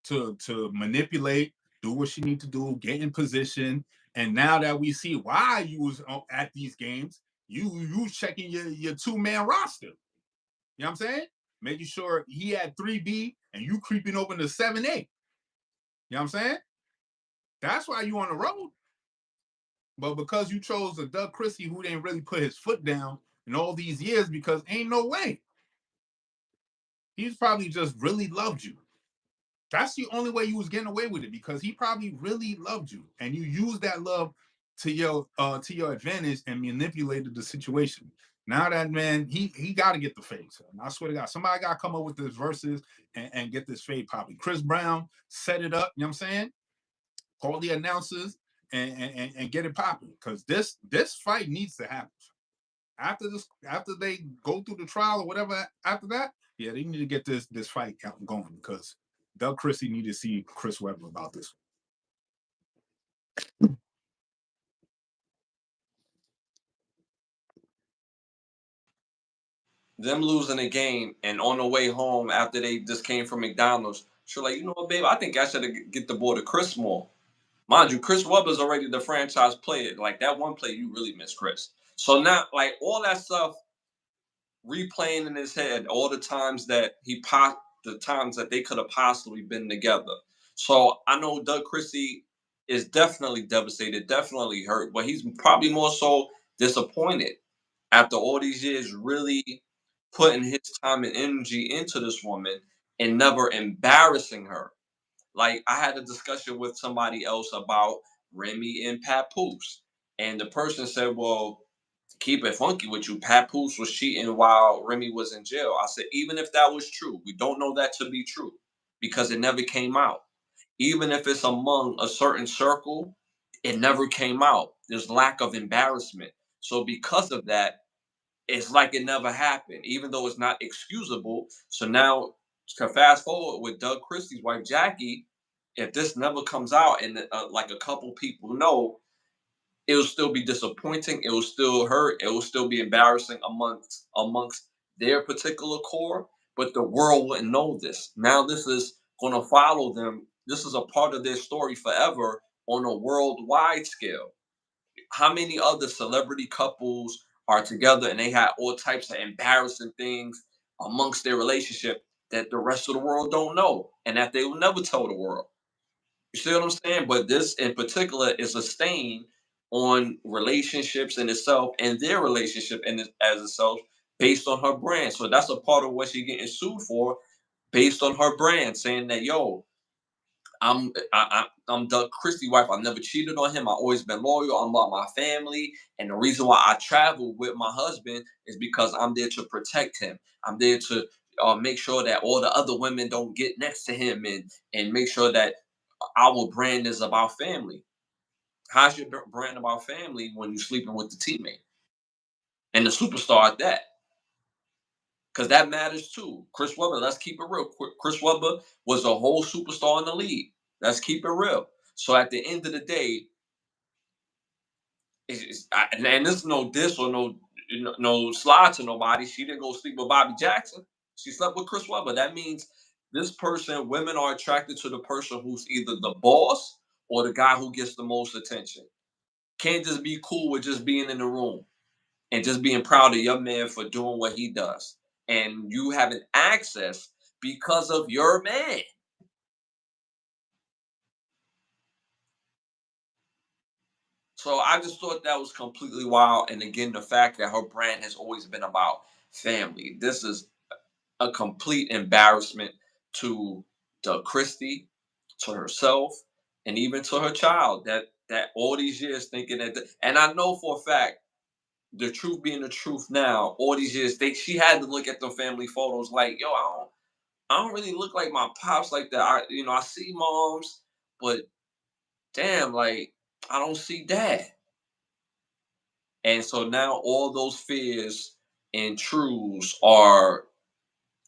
to manipulate, do what she need to do, get in position. And now that we see why you was at these games, you checking your two-man roster. You know what I'm saying? Making sure he had 3B and you creeping open to 7A. You know what I'm saying? That's why you on the road. But because you chose a Doug Christie who didn't really put his foot down in all these years, because ain't no way. He's probably just really loved you. That's the only way you was getting away with it because he probably really loved you, and you used that love to your advantage and manipulated the situation. Now that man, he got to get the fade. So I swear to God, somebody got to come up with this verses and get this fade popping. Chris Brown set it up. You know what I'm saying? Call the announcers and get it popping because this fight needs to happen. After they go through the trial or whatever after that, yeah, they need to get this fight going because Doug Christie need to see Chris Webber about this. them losing the game, and on the way home after they just came from McDonald's, she's like, you know what, babe, I think I should get the boy to Chris more. Mind you, Chris Webber's already the franchise player. Like that one play, you really miss Chris. So now, like all that stuff replaying in his head, all the times that the times that they could have possibly been together. So I know Doug Christie is definitely devastated, definitely hurt, but he's probably more so disappointed after all these years really putting his time and energy into this woman and never embarrassing her. Like I had a discussion with somebody else about Remy and Papoose, and the person said, "Well, to keep it funky with you, Papoose was cheating while Remy was in jail." I said, "Even if that was true, we don't know that to be true because it never came out. Even if it's among a certain circle, it never came out. There's lack of embarrassment. So because of that, it's like it never happened, even though it's not excusable. So now, to fast forward with Doug Christie's wife Jackie, if this never comes out and like a couple people know, it will still be disappointing. It will still hurt. It will still be embarrassing amongst their particular core. But the world wouldn't know this. Now this is going to follow them. This is a part of their story forever on a worldwide scale. How many other celebrity couples are together and they had all types of embarrassing things amongst their relationship that the rest of the world don't know and that they will never tell the world? You see what I'm saying? But this in particular is a stain on relationships in itself and their relationship in as itself based on her brand. So that's a part of what she's getting sued for based on her brand, saying that yo, I'm Doug Christie wife. I never cheated on him. I always been loyal. I'm about my family, and the reason why I travel with my husband is because I'm there to protect him. I'm there to make sure that all the other women don't get next to him, and make sure that our brand is about family. How's your brand about family when you're sleeping with the teammate and the superstar at that? Because that matters too. Chris Webber, let's keep it real. Chris Webber was a whole superstar in the league. Let's keep it real. So at the end of the day, and this is no diss or no slide to nobody. She didn't go sleep with Bobby Jackson. She slept with Chris Webber. That means this person, women are attracted to the person who's either the boss or the guy who gets the most attention. Can't just be cool with just being in the room and just being proud of your man for doing what he does. And you having access because of your man. So I just thought that was completely wild. And again, the fact that her brand has always been about family. This is a complete embarrassment to the Christie, to herself, and even to her child. That all these years thinking that, and I know for a fact, the truth being the truth now, all these years, she had to look at the family photos like, yo, I don't really look like my pops like that. I see moms, but damn, like I don't see dad. And so now all those fears and truths are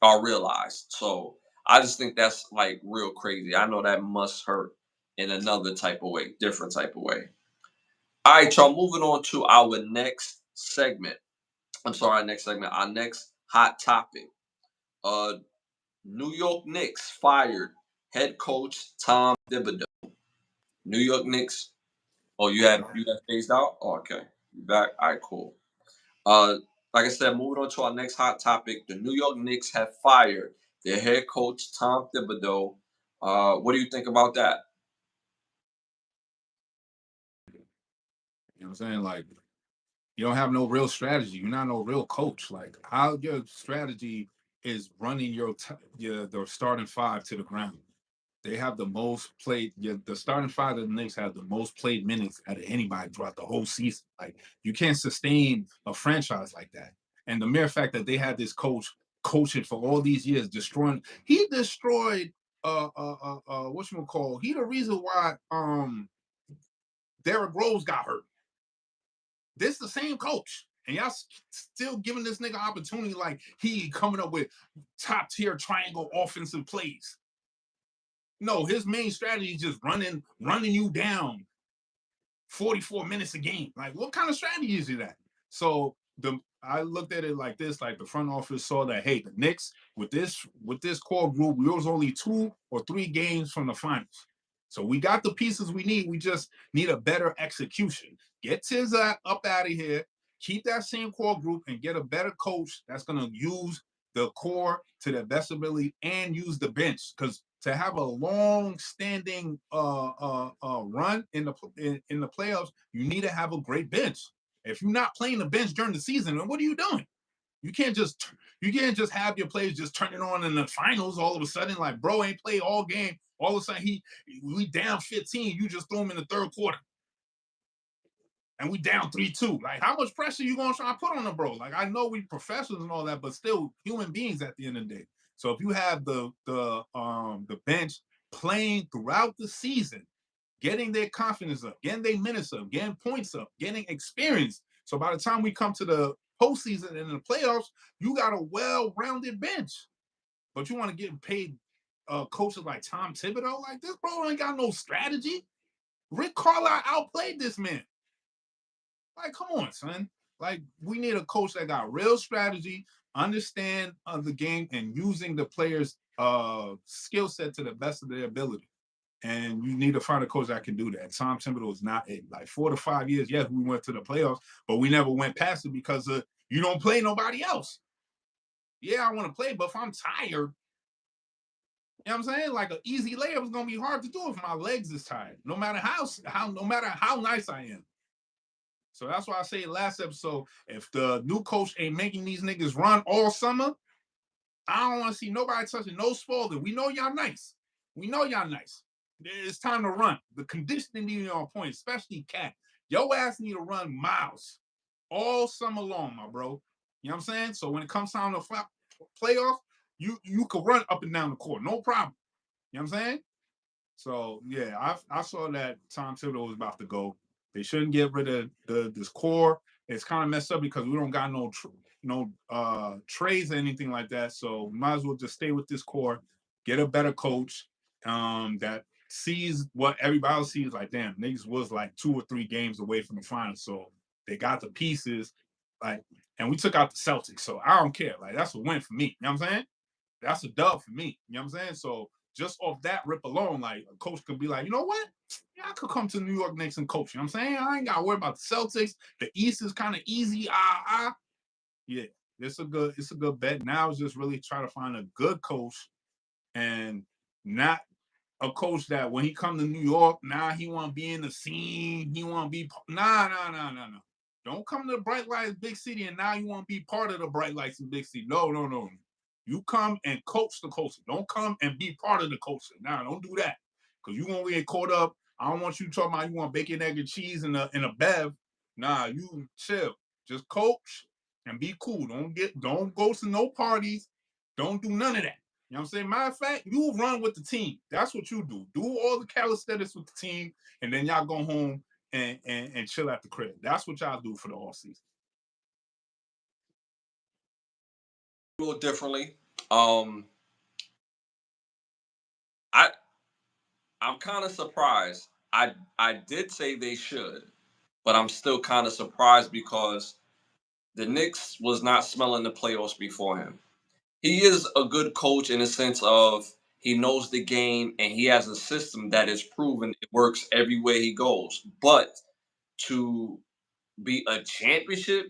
realized. So I just think that's like real crazy. I know that must hurt in another type of way, different type of way. All right, y'all, moving on to our next segment. I'm sorry, our next segment, our next hot topic. Uh New York Knicks fired head coach Tom Thibodeau. New York Knicks. Oh, you have phased out? Oh, okay. You back? All right, cool. Uh, like I said, moving on to our next hot topic. The New York Knicks have fired their head coach Tom Thibodeau. What do you think about that? You know what I'm saying? Like, you don't have no real strategy. You're not no real coach. Like, how your strategy is running your the starting five to the ground. They have the most played. The starting five of the Knicks have the most played minutes out of anybody throughout the whole season. Like, you can't sustain a franchise like that. And the mere fact that they had this coach coaching for all these years, he destroyed what you call, he the reason why Derrick Rose got hurt. This is the same coach. And y'all still giving this nigga opportunity like he coming up with top tier triangle offensive plays. No, his main strategy is just running you down 44 minutes a game. Like, what kind of strategy is that? So I looked at it like this: like the front office saw that, hey, the Knicks with this core group, we was only 2 or 3 games from the finals. So we got the pieces we need. We just need a better execution. Get Tiz up out of here. Keep that same core group and get a better coach that's gonna use the core to their best ability and use the bench. Because to have a long-standing run in the playoffs, you need to have a great bench. If you're not playing the bench during the season, then what are you doing? You can't just have your players just turn it on in the finals all of a sudden. Like, bro ain't played all game. All of a sudden we down 15. You just throw him in the third quarter, and we down 3-2. Like, how much pressure you gonna try to put on the bro? Like, I know we professionals and all that, but still human beings at the end of the day. So if you have the bench playing throughout the season, getting their confidence up, getting their minutes up, getting points up, getting experience. So by the time we come to the postseason and the playoffs, you got a well-rounded bench. But you want to get paid coaches like Tom Thibodeau? Like, this bro ain't got no strategy. Rick Carlisle outplayed this man. Like, come on, son. Like, we need a coach that got real strategy, understand the game, and using the players' skill set to the best of their ability. And you need to find a coach that can do that. Tom Thibodeau is not it. Like 4 to 5 years, yes, we went to the playoffs, but we never went past it because you don't play nobody else. Yeah, I want to play, but if I'm tired, you know what I'm saying? Like an easy layup is gonna be hard to do if my legs is tired, no matter how nice I am. So that's why I say last episode, if the new coach ain't making these niggas run all summer, I don't want to see nobody touching no Spalding. We know y'all nice. We know y'all nice. It's time to run. The conditioning need on point, especially Cat. Your ass need to run miles all summer long, my bro. You know what I'm saying? So when it comes time to playoff, you can run up and down the court, no problem. You know what I'm saying? So yeah, I saw that Tom Thibodeau was about to go. They shouldn't get rid of this core. It's kind of messed up because we don't got no trades or anything like that. So we might as well just stay with this core, get a better coach that sees what everybody else sees. Like, damn, niggas was like 2 or 3 games away from the finals, so they got the pieces. Like, and we took out the Celtics, so I don't care. Like, that's a win for me. You know what I'm saying? That's a dub for me. You know what I'm saying? So just off that rip alone, like, a coach could be like, you know what? Yeah, I could come to New York Knicks and coach. You know what I'm saying? I ain't got to worry about the Celtics. The East is kind of easy. Yeah, it's a good bet. Now it's just really trying to find a good coach and not a coach that when he come to New York, now he want to be in the scene. He want to be nah. Don't come to the Bright Lights Big City and now you want to be part of the Bright Lights in Big City. No. You come and coach the culture. Don't come and be part of the culture. Nah, don't do that. Because you won't get caught up. I don't want you talking about you want bacon, egg, and cheese in a bev. Nah, you chill. Just coach and be cool. Don't go to no parties. Don't do none of that. You know what I'm saying? Matter of fact, you run with the team. That's what you do. Do all the calisthenics with the team, and then y'all go home and chill at the crib. That's what y'all do for the off season. A little differently. I I'm kind of surprised. I did say they should, but I'm still kind of surprised because the Knicks was not smelling the playoffs before him. He is a good coach in the sense of he knows the game and he has a system that is proven it works everywhere he goes. But to be a championship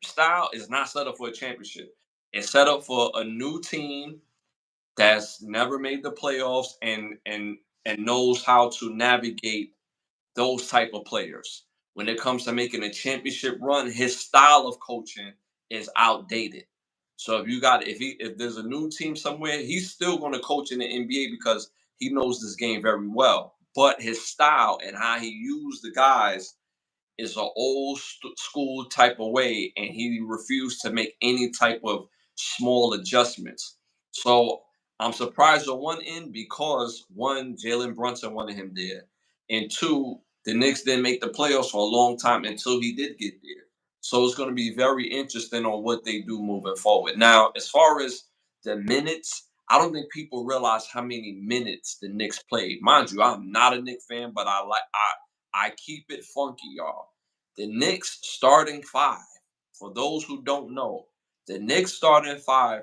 style is not set up for a championship. It's set up for a new team that's never made the playoffs and knows how to navigate those type of players. When it comes to making a championship run, his style of coaching is outdated. So if there's a new team somewhere, he's still going to coach in the NBA because he knows this game very well. But his style and how he used the guys is an old school type of way, and he refused to make any type of small adjustments. So I'm surprised on one end because one, Jalen Brunson wanted him there, and two, the Knicks didn't make the playoffs for a long time until he did get there. So it's going to be very interesting on what they do moving forward. Now, as far as the minutes, I don't think people realize how many minutes the Knicks played. Mind you, I'm not a Knicks fan, but I keep it funky, y'all. The Knicks starting five. For those who don't know, the Knicks starting five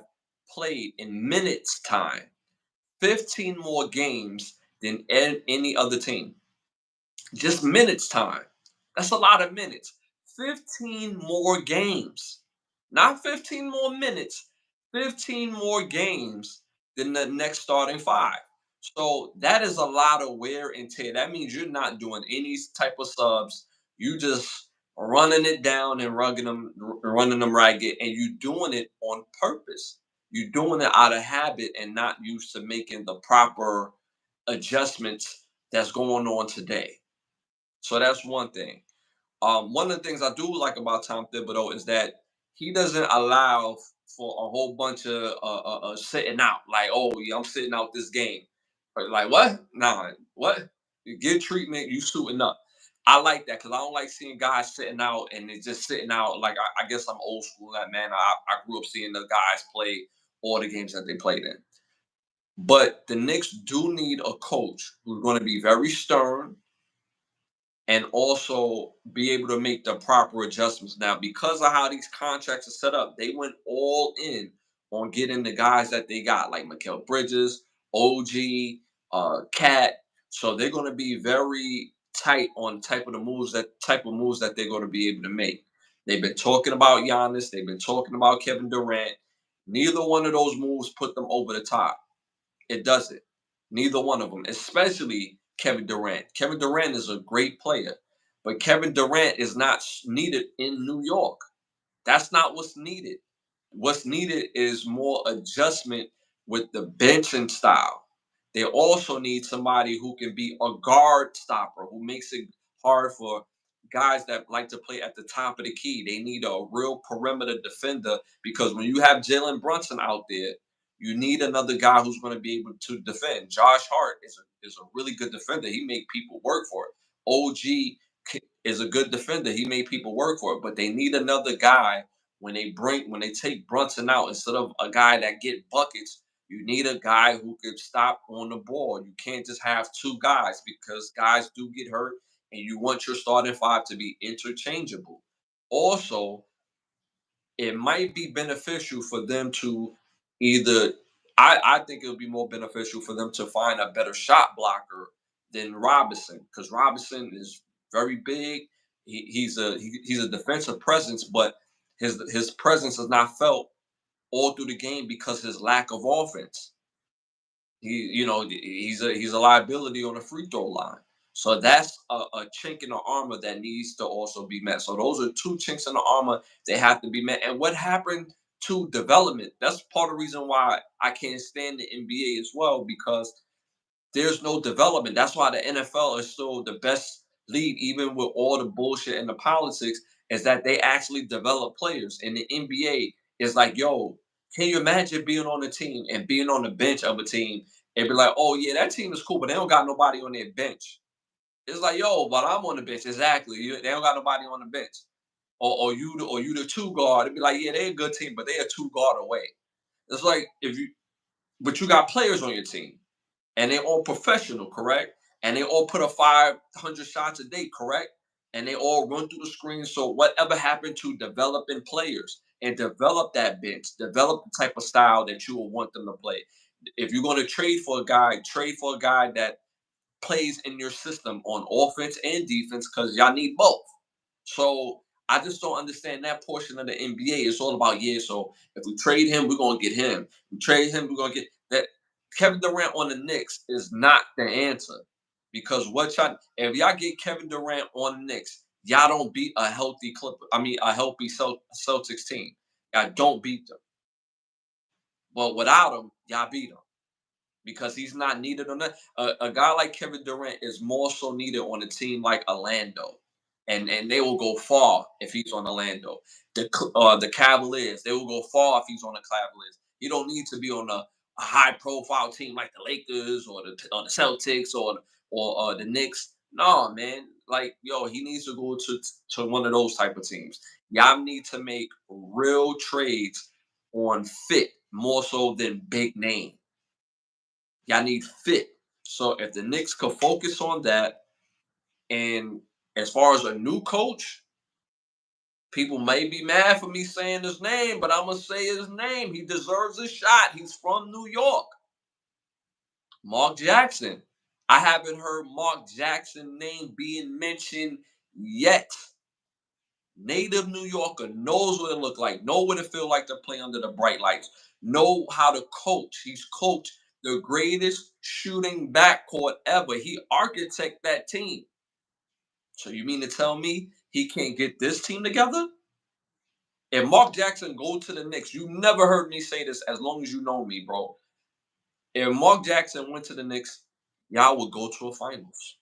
played in minutes time 15 more games than any other team. Just minutes time. That's a lot of minutes. 15 more games. Not 15 more minutes, 15 more games than the next starting five. So that is a lot of wear and tear. That means you're not doing any type of subs. You just running it down and running them ragged, and you doing it on purpose. You're doing it out of habit and not used to making the proper adjustments that's going on today. So that's one thing. One of the things I do like about Tom Thibodeau is that he doesn't allow for a whole bunch of sitting out. Like, oh yeah, I'm sitting out this game. Or like what? Nah, what? You get treatment, you suiting up. I like that because I don't like seeing guys sitting out and they just sitting out. Like I guess I'm old school in that man. I grew up seeing the guys play all the games that they played in. But the Knicks do need a coach who's going to be very stern and also be able to make the proper adjustments. Now, because of how these contracts are set up, they went all in on getting the guys that they got, like Mikal Bridges, OG, Cat. So they're going to be very tight on type of moves that they're going to be able to make. They've been talking about Giannis. They've been talking about Kevin Durant. Neither one of those moves put them over the top. It doesn't. Neither one of them, especially Kevin Durant. Kevin Durant is a great player, but Kevin Durant is not needed in New York. That's not what's needed. What's needed is more adjustment with the benching style. They also need somebody who can be a guard stopper, who makes it hard for guys that like to play at the top of the key. They need a real perimeter defender because when you have Jalen Brunson out there, you need another guy who's going to be able to defend. Josh Hart is a really good defender. He made people work for it. OG is a good defender. He made people work for it, but they need another guy when they take Brunson out instead of a guy that get buckets. You need a guy who can stop on the ball. You can't just have two guys because guys do get hurt, and you want your starting five to be interchangeable. Also, it might be beneficial for them to either I think it would be more beneficial for them to find a better shot blocker than Robinson because Robinson is very big. He's a defensive presence, but his presence is not felt all through the game because his lack of offense. He's a liability on the free throw line. So that's a chink in the armor that needs to also be met. So those are two chinks in the armor that have to be met. And what happened to development? That's part of the reason why I can't stand the NBA as well because there's no development. That's why the NFL is still the best league, even with all the bullshit and the politics, is that they actually develop players. And the NBA is like, yo, can you imagine being on a team and being on the bench of a team and be like, oh yeah, that team is cool, but they don't got nobody on their bench. It's like, yo, but I'm on the bench. Exactly. They don't got nobody on the bench. Or you the two guard. It'd be like, yeah, they a good team, but they a two guard away. It's like if you but you got players on your team and they all professional, correct? And they all put up 500 shots a day, correct? And they all run through the screen. So whatever happened to developing players and develop that bench, develop the type of style that you will want them to play. If you're going to trade for a guy that plays in your system on offense and defense because y'all need both. So I just don't understand that portion of the NBA. It's all about yeah. So if we trade him, we're gonna get him. We trade him, we're gonna get that. Kevin Durant on the Knicks is not the answer because what y'all if y'all get Kevin Durant on the Knicks, y'all don't beat a healthy a healthy Celtics team. Y'all don't beat them. But without him, y'all beat them because he's not needed on that. A guy like Kevin Durant is more so needed on a team like Orlando, and they will go far if he's on Orlando. The Cavaliers, they will go far if he's on the Cavaliers. He don't need to be on a high profile team like the Lakers or the Celtics or the Knicks. No, man. Like yo, he needs to go to one of those type of teams. Y'all need to make real trades on fit more so than big name. Y'all need fit. So if the Knicks could focus on that, and as far as a new coach, People may be mad for me saying his name, but I'm gonna say his name. He deserves a shot. He's from New York. Mark Jackson. I haven't heard Mark Jackson name being mentioned yet. Native New Yorker knows what it look like, know what it feel like to play under the bright lights, know how to coach. He's coached the greatest shooting backcourt ever. He architect that team. So you mean to tell me he can't get this team together? If Mark Jackson go to the Knicks, you never heard me say this as long as you know me, bro. If Mark Jackson went to the Knicks, y'all would go to a finals.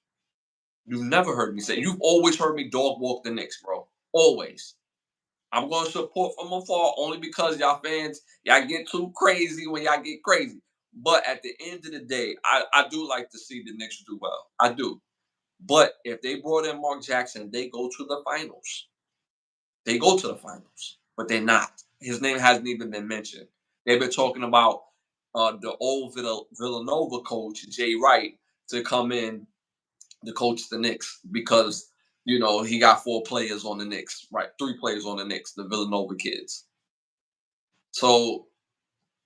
You've never heard me say. You've always heard me dog walk the Knicks, bro. Always. I'm going to support from afar only because y'all fans, y'all get too crazy when y'all get crazy. But at the end of the day, I do like to see the Knicks do well. I do. But if they brought in Mark Jackson, they go to the finals. They go to the finals, but they're not. His name hasn't even been mentioned. They've been talking about the old Villanova coach, Jay Wright, to come in to coach the Knicks because he got 4 players on the Knicks, right? 3 players on the Knicks, the Villanova kids. So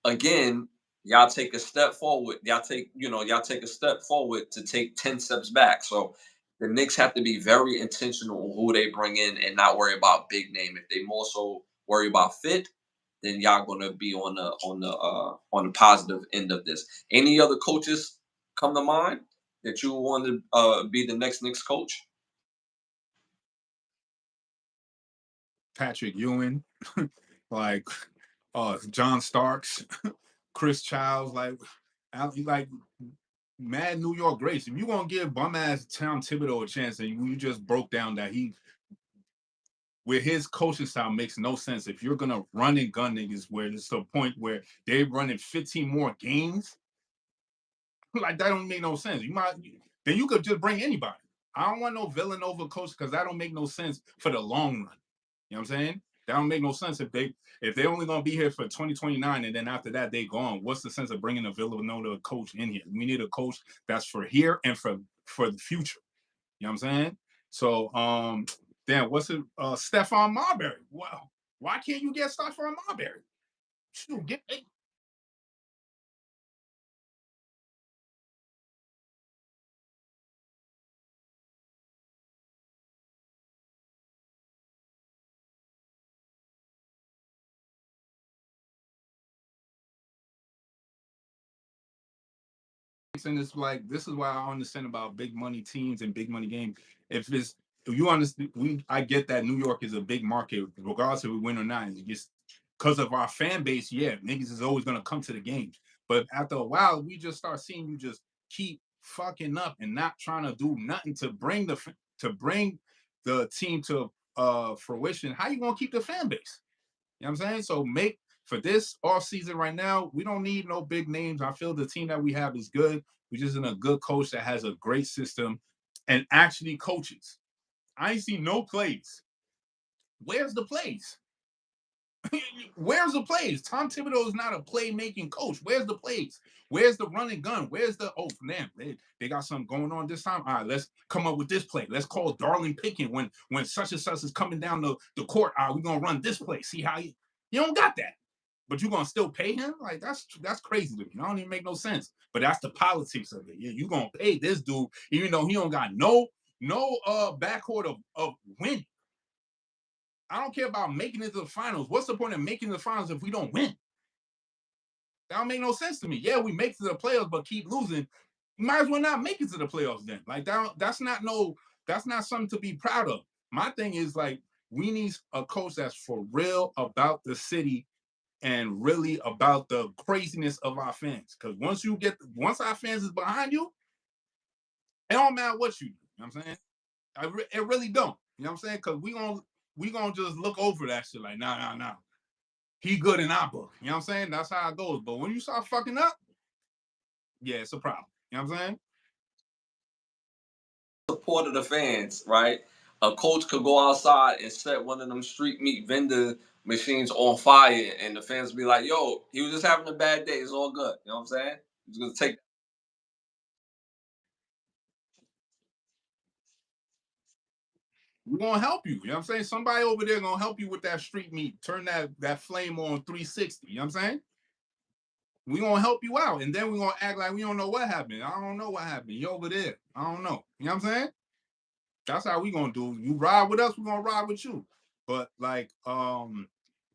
again, y'all take a step forward. Y'all take a step forward to take 10 steps back. So the Knicks have to be very intentional on who they bring in and not worry about big name. If they more so worry about fit, then y'all gonna be on the positive end of this. Any other coaches come to mind that you want to be the next Knicks coach? Patrick Ewing, like John Starks, Chris Childs, like mad New York greats. If you gonna give bum ass Tom Thibodeau a chance, and you just broke down that he with his coaching style makes no sense. If you're gonna run and gun niggas where it's to a point where they're running 15 more games, like that don't make no sense. Then you could just bring anybody. I don't want no Villanova coach because that don't make no sense for the long run. You know what I'm saying? That don't make no sense if they only gonna be here for 2029 and then after that they gone. What's the sense of bringing a Villanova coach in here? We need a coach that's for here and for the future. You know what I'm saying? So damn, what's it? Stephon Marbury. Wow, why can't you get Stephon Marbury? Shoot, get and it's like this is why I understand about big money teams and big money games. If you understand, I get that New York is a big market, regardless if we win or not. It's just because of our fan base, yeah, niggas is always gonna come to the games. But after a while, we just start seeing you just keep fucking up and not trying to do nothing to bring the team to fruition. How you gonna keep the fan base? You know what I'm saying? So make for this off season right now, we don't need no big names. I feel the team that we have is good. We just in a good coach that has a great system and actually coaches. I ain't seen no plays. Where's the plays? Where's the plays? Tom Thibodeau is not a playmaking coach. Where's the plays? Where's the run and gun? Where's the damn they got something going on this time? All right, let's come up with this play. Let's call Darling Picking when such and such is coming down the court. All right, we're gonna run this play. See how you don't got that. But you're gonna still pay him? Like that's crazy to me. That don't even make no sense. But that's the politics of it. Yeah, you gonna pay this dude even though he don't got no backcourt of win. I don't care about making it to the finals. What's the point of making the finals if we don't win? That don't make no sense to me. Yeah, we make it to the playoffs, but keep losing. You might as well not make it to the playoffs then. Like that's not something to be proud of. My thing is like we need a coach that's for real about the city and really about the craziness of our fans. Because once our fans is behind you, it don't matter what you do. You know what I'm saying? It really don't. You know what I'm saying? Because we gonna just look over that shit like nah. He good in our book. You know what I'm saying? That's how it goes. But when you start fucking up, yeah, it's a problem. You know what I'm saying? Support of the fans, right? A coach could go outside and set one of them street meat vendor machines on fire, and the fans be like, "Yo, he was just having a bad day. It's all good." You know what I'm saying? He's gonna take. We're gonna help you. You know what I'm saying? Somebody over there gonna help you with that street meat. Turn that flame on 360. You know what I'm saying? We gonna help you out, and then we gonna act like we don't know what happened. I don't know what happened. You over there. I don't know. You know what I'm saying? That's how we gonna do. You ride with us, we're gonna ride with you. But like,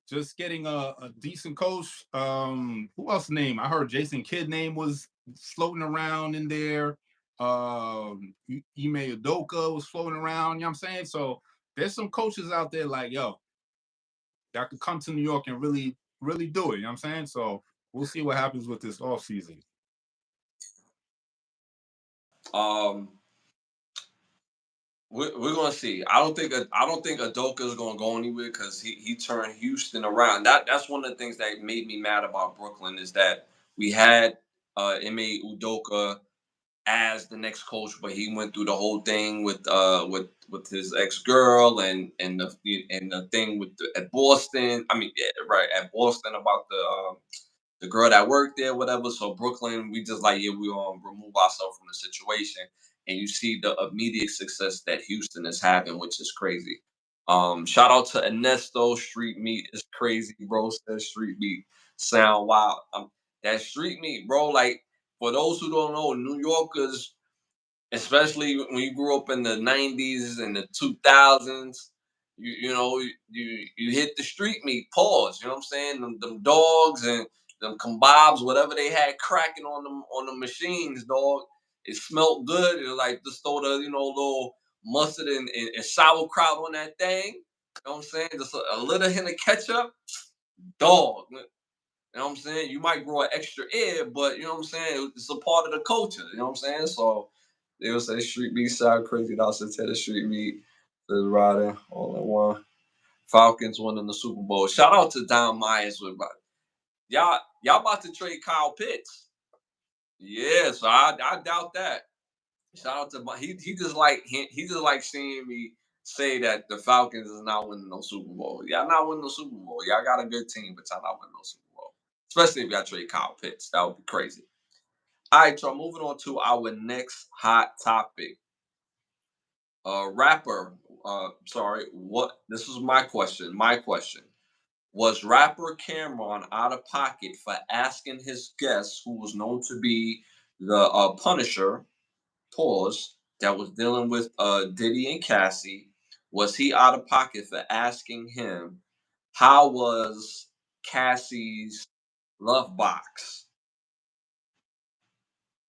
just getting a decent coach. Who else name? I heard Jason Kidd name was floating around in there. Ime Udoka was floating around. You know what I'm saying? So there's some coaches out there like, yo, that could come to New York and really, really do it. You know what I'm saying? So we'll see what happens with this off season. Um, we're gonna see. I don't think Adoka is gonna go anywhere because he turned Houston around. That's one of the things that made me mad about Brooklyn is that we had Ime Udoka as the next coach, but he went through the whole thing with his ex girl and the thing with at Boston. I mean, yeah, right at Boston about the girl that worked there, whatever. So Brooklyn, we just like, yeah, we remove ourselves from the situation, and you see the immediate success that Houston is having, which is crazy. Shout out to Ernesto. Street meat is crazy, bro. Says street meat sound wild. That street meat, bro. Like for those who don't know, New Yorkers, especially when you grew up in the '90s and the 2000s, you know you hit the street meat. Pause. You know what I'm saying? Them dogs and them kebabs, whatever they had cracking on the machines, dog. It smelled good. It was like just throw the little mustard and sauerkraut on that thing. You know what I'm saying? Just a little hint of ketchup, dog. You know what I'm saying? You might grow an extra ear, but you know what I'm saying? It's a part of the culture. You know what I'm saying? So they will say street meat sound crazy. Now says the street meat. Says Ryder all in one. Falcons winning the Super Bowl. Shout out to Don Myers with y'all about to trade Kyle Pitts. Yeah, so I doubt that. Shout out to he just like seeing me say that the Falcons is not winning no Super Bowl. Y'all not winning no Super Bowl. Y'all got a good team, but y'all not winning no Super Bowl. Especially if y'all trade Kyle Pitts. That would be crazy. All right, y'all. Moving on to our next hot topic. Rapper. Sorry. What? This is my question. My question. Was rapper Cameron out of pocket for asking his guest, who was known to be the Punisher, pause, that was dealing with Diddy and Cassie? Was he out of pocket for asking him how was Cassie's love box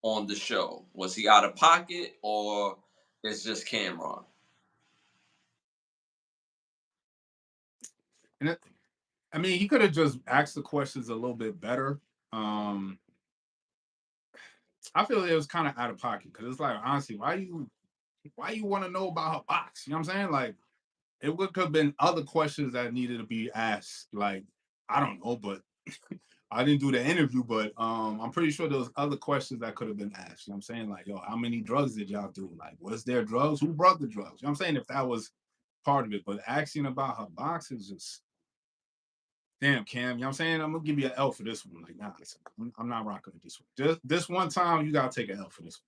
on the show? Was he out of pocket or it's just Cameron? And I mean, he could have just asked the questions a little bit better. Um, I feel it was kind of out of pocket because it's like, honestly, why you want to know about her box? You know what I'm saying? Like, it would have been other questions that needed to be asked. Like, I don't know, but I didn't do the interview, but I'm pretty sure there was other questions that could have been asked. You know what I'm saying? Like, yo, how many drugs did y'all do? Like, was there drugs? Who brought the drugs? You know what I'm saying? If that was part of it, but asking about her box is just damn, Cam. You know what I'm saying? I'm gonna give you an L for this one. Like, nah, listen, I'm not rocking with this one. Just this one time, you gotta take an L for this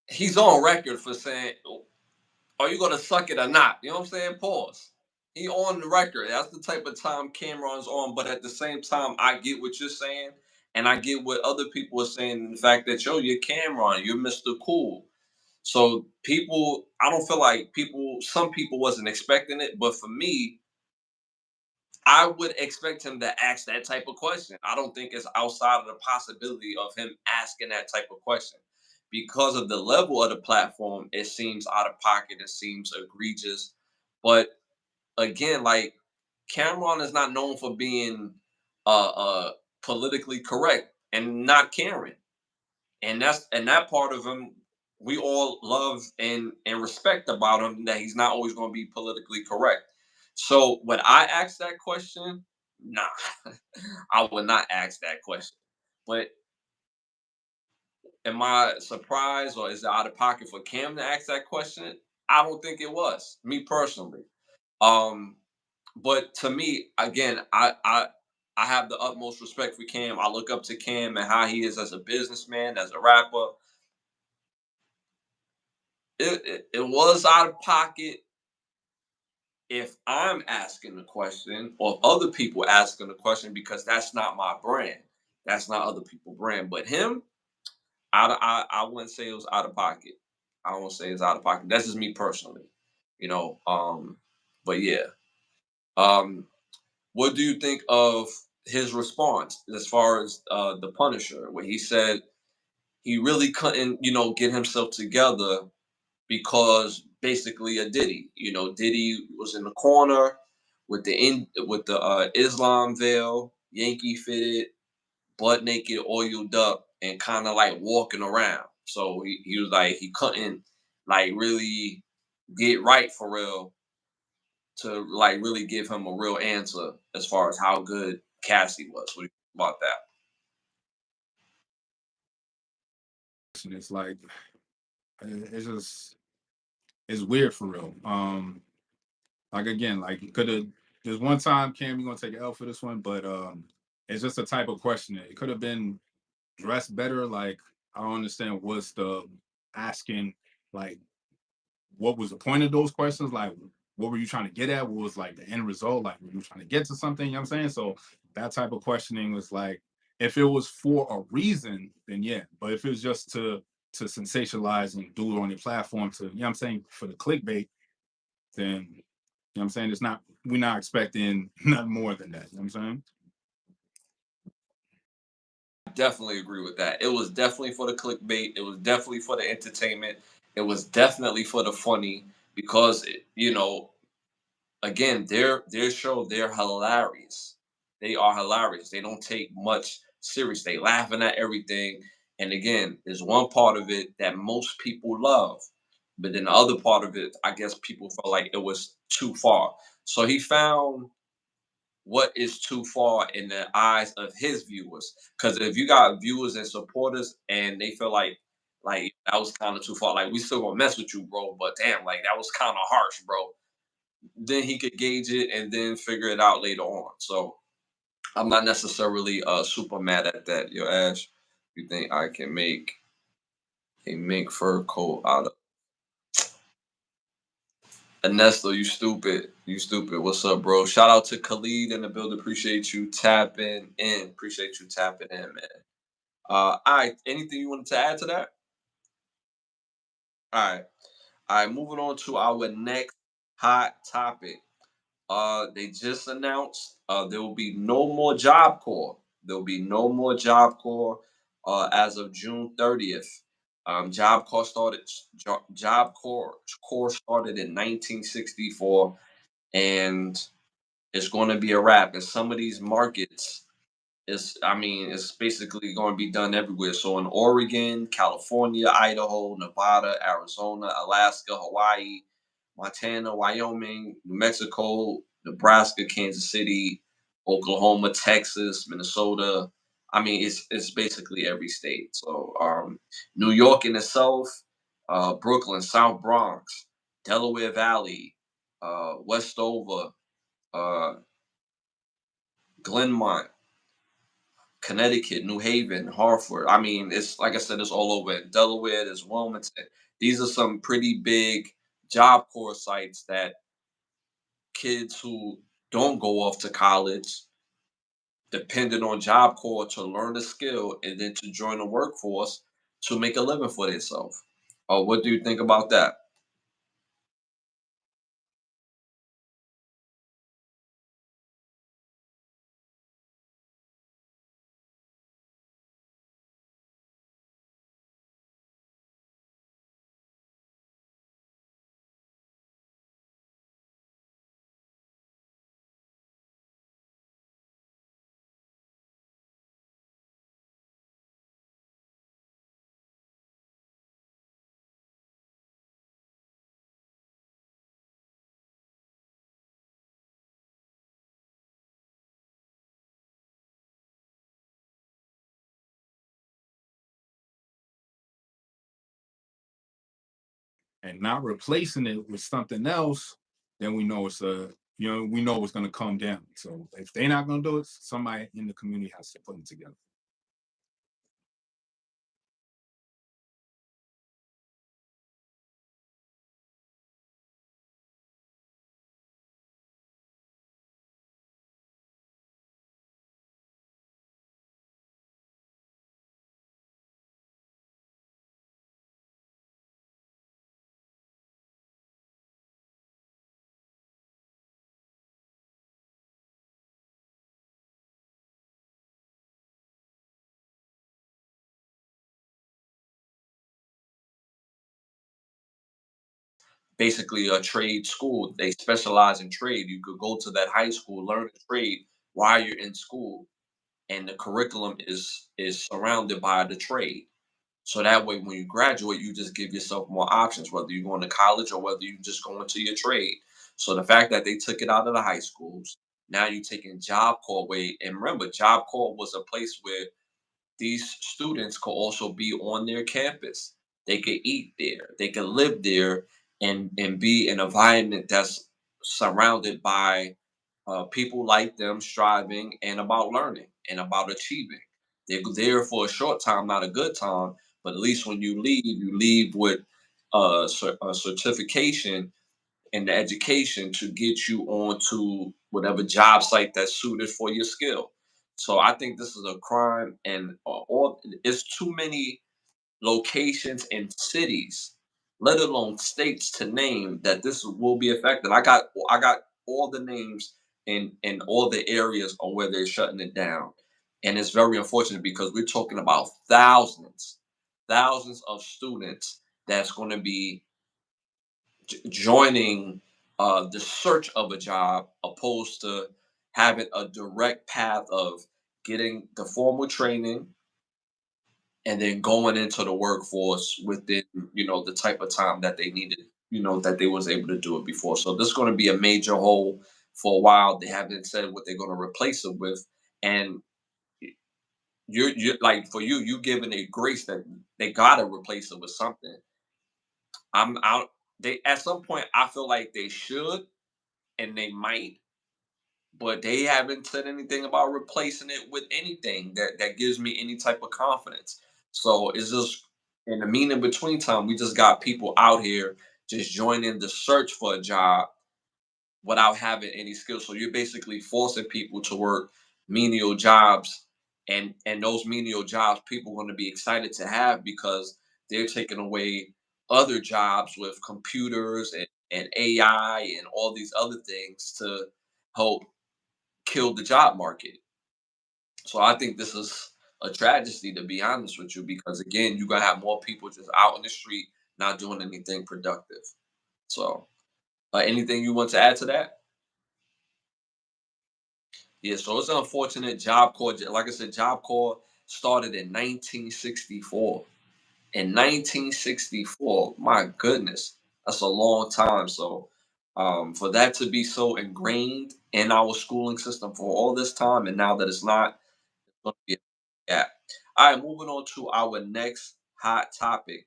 He's on record for saying, "Are you gonna suck it or not?" You know what I'm saying? Pause. He on the record. That's the type of time Cameron's on. But at the same time, I get what you're saying, and I get what other people are saying. The fact that yo, you're Cameron, you're Mr. Cool. So people, I don't feel like people. Some people wasn't expecting it, but for me, I would expect him to ask that type of question. I don't think it's outside of the possibility of him asking that type of question. Because of the level of the platform, it seems out of pocket, it seems egregious. But again, like Cameron is not known for being politically correct and not caring. And that part of him we all love and respect about him that he's not always going to be politically correct. So when I ask that question, nah, I would not ask that question. But am I surprised or is it out of pocket for Cam to ask that question? I don't think it was, me personally. Um, but to me, again, I I have the utmost respect for Cam. I look up to Cam and how he is as a businessman, as a rapper. It was out of pocket if I'm asking the question or if other people asking the question because that's not my brand. That's not other people's brand. But him, I wouldn't say it was out of pocket. I won't say it's out of pocket. That's just me personally, you know. But yeah. Um, what do you think of his response as far as the Punisher, where he said he really couldn't, get himself together because basically a Diddy. Diddy was in the corner with the Islam veil, Yankee fitted, butt naked, oiled up, and kind of like walking around. So he was like he couldn't like really get right for real to like really give him a real answer as far as how good Cassie was. What do you think about that? And it's like it's just it's weird for real. Like again, like you could have. There's one time, Cam, you're gonna take an L for this one, but it's just a type of question. It could have been dressed better. Like I don't understand what's the asking. Like what was the point of those questions? Like what were you trying to get at? What was like the end result? Like were you trying to get to something? You know what I'm saying? So that type of questioning was like, if it was for a reason, then yeah. But if it was just to sensationalize and do it on your platform to, you know what I'm saying, for the clickbait, then you know what I'm saying, it's not, we're not expecting nothing more than that. You know what I'm saying? Definitely agree with that. It was definitely for the clickbait. It was definitely for the entertainment. It was definitely for the funny because again, their show, they're hilarious. They are hilarious. They don't take much serious. They laughing at everything. And again, there's one part of it that most people love, but then the other part of it, I guess people felt like it was too far. So he found what is too far in the eyes of his viewers. Because if you got viewers and supporters and they feel like that was kind of too far, like we still gonna mess with you, bro. But damn, like that was kind of harsh, bro. Then he could gauge it and then figure it out later on. So I'm not necessarily super mad at that. Yo, Ash, you think I can make a mink fur coat out of Ernesto, you stupid. You stupid. What's up, bro? Shout out to Khalid in the building. Appreciate you tapping in. Appreciate you tapping in, man. All right. Anything you wanted to add to that? All right. All right. Moving on to our next hot topic. They just announced there will be no more Job Corps. There will be no more Job Corps as of June 30th. Job Corps started in 1964, and it's going to be a wrap. And some of these markets, it's basically going to be done everywhere. So in Oregon, California, Idaho, Nevada, Arizona, Alaska, Hawaii, Montana, Wyoming, New Mexico, Nebraska, Kansas City, Oklahoma, Texas, Minnesota. It's basically every state. So New York in the south, Brooklyn, South Bronx, Delaware Valley, Westover, uh, Glenmont, Connecticut, New Haven, Hartford. It's like I said, it's all over. Delaware, there's Wilmington. These are some pretty big Job Corps sites that kids who don't go off to college depended on Job Corps to learn the skill and then to join the workforce to make a living for themselves. What do you think about that? And not replacing it with something else, then we know it's a we know what's going to come down. So if they're not going to do it, somebody in the community has to put them together. Basically a trade school. They specialize in trade. You could go to that high school, learn a trade while you're in school, and the curriculum is surrounded by the trade. So that way, when you graduate, you just give yourself more options, whether you're going to college or whether you just go into your trade. So the fact that they took it out of the high schools, now you're taking Job Corps away. And remember, Job Corps was a place where these students could also be on their campus. They could eat there, they could live there, and be in an environment that's surrounded by people like them striving and about learning and about achieving. They're there for a short time, not a good time, but at least when you leave with a certification and the education to get you onto whatever job site that's suited for your skill. So I think this is a crime, and all it's too many locations and cities, let alone states, to name that this will be affected. I got all the names in all the areas on where they're shutting it down, and it's very unfortunate because we're talking about thousands of students that's going to be joining the search of a job opposed to having a direct path of getting the formal training and then going into the workforce within the type of time that they needed, that they was able to do it before. So this is going to be a major hole for a while. They haven't said what they're going to replace it with. And you're like, for you giving a grace that they gotta replace it with something. I'm out. They, at some point, I feel like they should and they might, but they haven't said anything about replacing it with anything that gives me any type of confidence. So it's just, in the mean in between time, we just got people out here just joining the search for a job without having any skills. So you're basically forcing people to work menial jobs, and those menial jobs people are going to be excited to have because they're taking away other jobs with computers and AI and all these other things to help kill the job market. So I think this is a tragedy, to be honest with you, because again, you're gonna have more people just out in the street not doing anything productive. So, anything you want to add to that? Yeah, so it's an unfortunate. Job Corps. Like I said, Job Corps started in 1964. In 1964, my goodness, that's a long time. So, for that to be so ingrained in our schooling system for all this time, and now that it's not, gonna be a gap. All right, moving on to our next hot topic.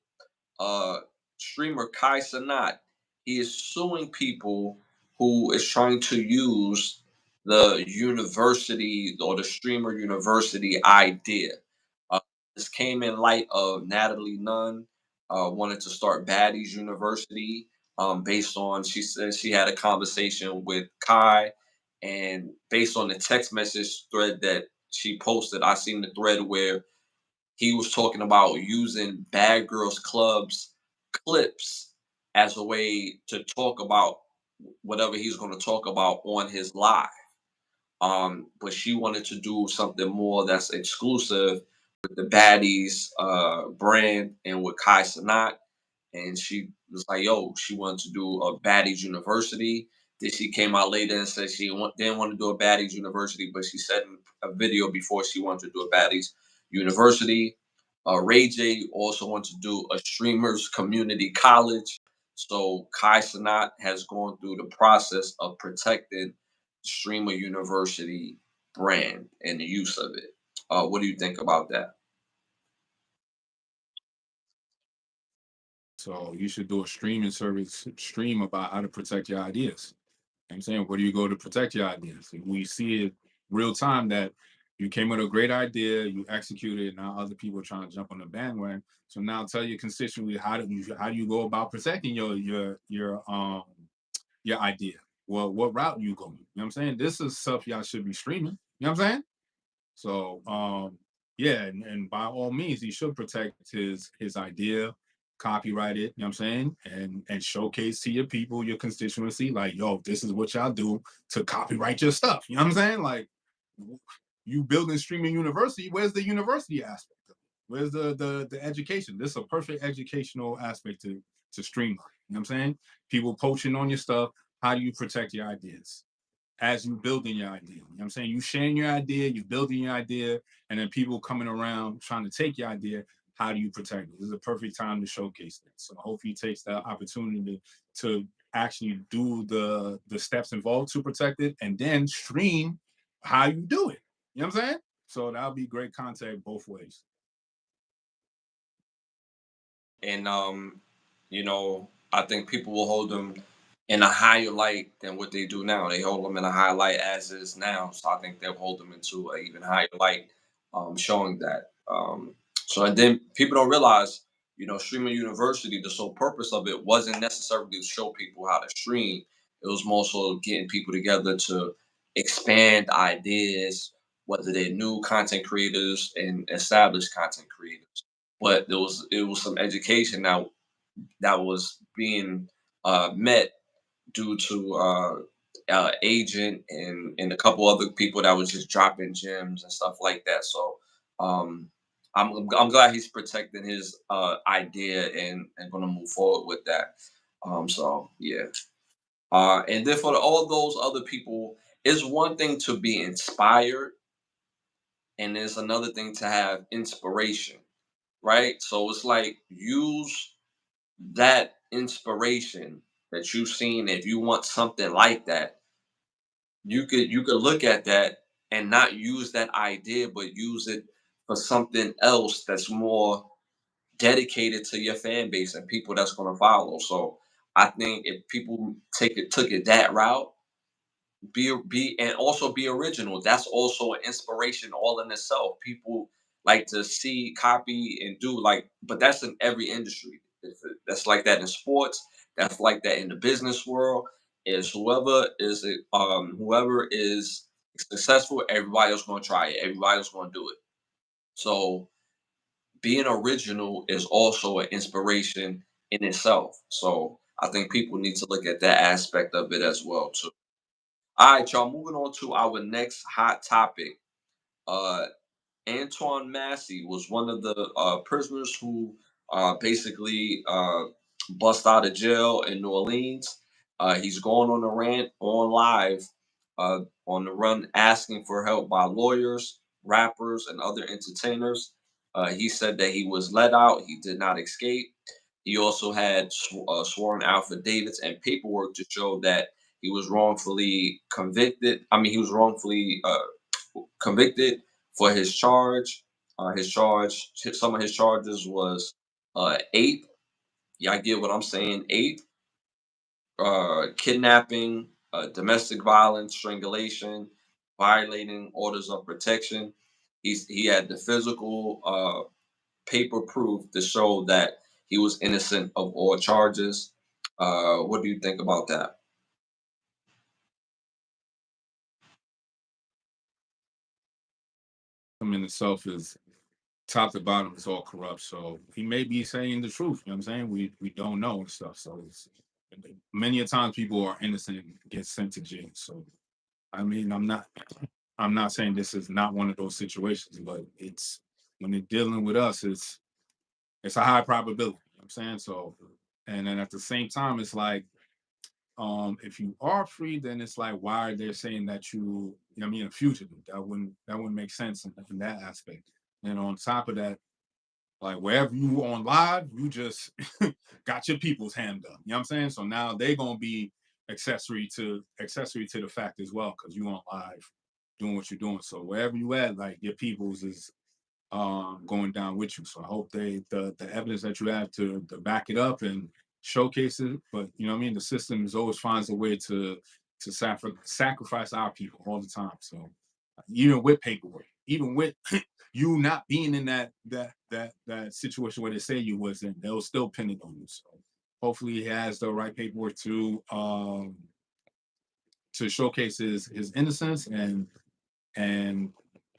uh Streamer Kai Sanat, he is suing people who is trying to use the university or the streamer university idea. Uh, this came in light of Natalie Nunn wanted to start Baddies University, based on, she said she had a conversation with Kai, and based on the text message thread that she posted, I seen the thread where he was talking about using Bad Girls Club's clips as a way to talk about whatever he's going to talk about on his live. But she wanted to do something more that's exclusive with the Baddies brand and with Kai Sanat, and she was like, "Yo," she wanted to do a Baddies University. Then she came out later and said didn't want to do a Baddies University, but she said in a video before she wanted to do a Baddies University. Ray J also wanted to do a Streamers Community College. So Kai Sanat has gone through the process of protecting Streamer University brand and the use of it. What do you think about that? So you should do a streaming service stream about how to protect your ideas. I'm saying, where do you go to protect your ideas? We see it real time that you came with a great idea, you executed it, now other people are trying to jump on the bandwagon. So now tell your constituents how do you go about protecting your idea? Well, what route you going? You know what I'm saying? This is stuff y'all should be streaming. You know what I'm saying? So yeah, and by all means, he should protect his idea, copyright it, you know what I'm saying, and showcase to your people, your constituency, like, yo, this is what y'all do to copyright your stuff. You know what I'm saying? Like, you building streaming university, where's the university aspect of it? Where's the education? This is a perfect educational aspect to streamline. You know what I'm saying? People poaching on your stuff. How do you protect your ideas as you building your idea? You know what I'm saying? You sharing your idea, you building your idea, and then people coming around trying to take your idea. How do you protect it? This is a perfect time to showcase that. So I hope he takes that opportunity to actually do the steps involved to protect it and then stream how you do it. You know what I'm saying? So that'll be great content both ways. And I think people will hold them in a higher light than what they do now. They hold them in a high light as is now, so I think they'll hold them into an even higher light, showing that. So and then people don't realize, streaming university, the sole purpose of it wasn't necessarily to show people how to stream. It was more so getting people together to expand ideas, whether they're new content creators and established content creators. But it was some education that was being met due to agent and a couple other people that was just dropping gems and stuff like that. So um, I'm glad he's protecting his idea and going to move forward with that. So yeah, and then for all those other people, it's one thing to be inspired, and it's another thing to have inspiration, right? So it's like use that inspiration that you've seen. If you want something like that, you could look at that and not use that idea, but use it for something else that's more dedicated to your fan base and people that's going to follow. So I think if people took it that route, be and also be original. That's also an inspiration all in itself. People like to see, copy, and do like, but that's in every industry. That's like that in sports. That's like that in the business world. Is whoever is successful, everybody else going to try it. Everybody else going to do it. So being original is also an inspiration in itself. So I think people need to look at that aspect of it as well too. All right, y'all. Moving on to our next hot topic. Uh, Antoine Massey was one of the prisoners who basically bust out of jail in New Orleans. He's going on a rant on live on the run, asking for help by lawyers, rappers, and other entertainers. He said that he was let out. He did not escape. He also had sworn affidavits and paperwork to show that he was wrongfully convicted. I mean, he was wrongfully convicted for his charge. Some of his charges was eight. Yeah, I get what I'm saying. Eight, kidnapping, domestic violence, strangulation, violating orders of protection. He had the physical paper proof to show that he was innocent of all charges. What do you think about that? I mean, itself is top to bottom is all corrupt. So he may be saying the truth. You know what I'm saying? We don't know and stuff. So it's, many a times people are innocent and get sent to jail. So I mean, I'm not saying this is not one of those situations, but it's when they're dealing with us, it's a high probability. You know what I'm saying? So and then at the same time, it's like if you are free, then it's like why are they saying that you know what I mean, a fugitive? That wouldn't make sense in that aspect. And on top of that, like wherever you on live, you just got your people's hand up. You know what I'm saying? So now they're gonna be accessory to the fact as well, because you on live doing what you're doing. So wherever you at, like your people's is going down with you. So I hope the evidence that you have to back it up and showcase it. But you know what I mean? The system is always finds a way to to sacrifice our people all the time. So even with paperwork, even with you not being in that situation where they say you was in, they'll still pin it on you. So hopefully he has the right paperwork to showcase his innocence, and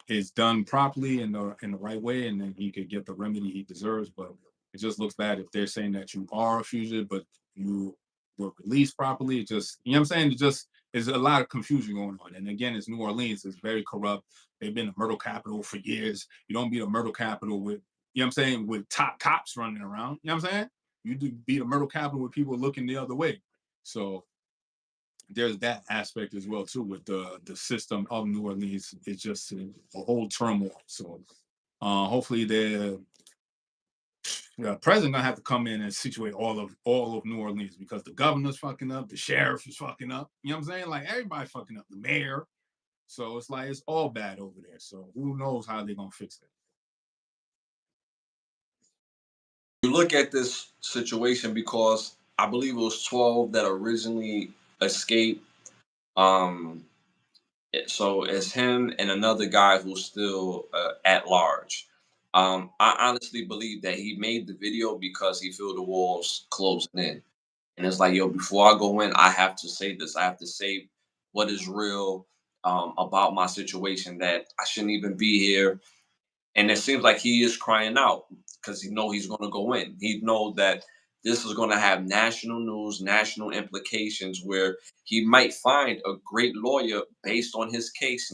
is done properly in the right way, and then he could get the remedy he deserves. But it just looks bad if they're saying that you are a fugitive, but you were released properly. It just, you know what I'm saying? It just is a lot of confusion going on. And again, it's New Orleans. It's very corrupt. They've been a murder capital for years. You don't be a murder capital with, you know what I'm saying, with top cops running around. You know what I'm saying? You do be a murder capital with people looking the other way. So there's that aspect as well too with the system of New Orleans. It's just a whole turmoil. So hopefully the president gonna have to come in and situate all of New Orleans, because the governor's fucking up, the sheriff is fucking up. You know what I'm saying? Like everybody fucking up, the mayor. So it's like it's all bad over there. So who knows how they're gonna fix that? You look at this situation because I believe it was 12 that originally escaped. Um, so it's him and another guy who's still at large. I honestly believe that he made the video because he feel the walls closing in, and it's like, yo, before I go in, I have to say this. I have to say what is real about my situation. That I shouldn't even be here, and it seems like he is crying out because he know he's going to go in. He know that this is going to have national news, national implications, where he might find a great lawyer based on his case.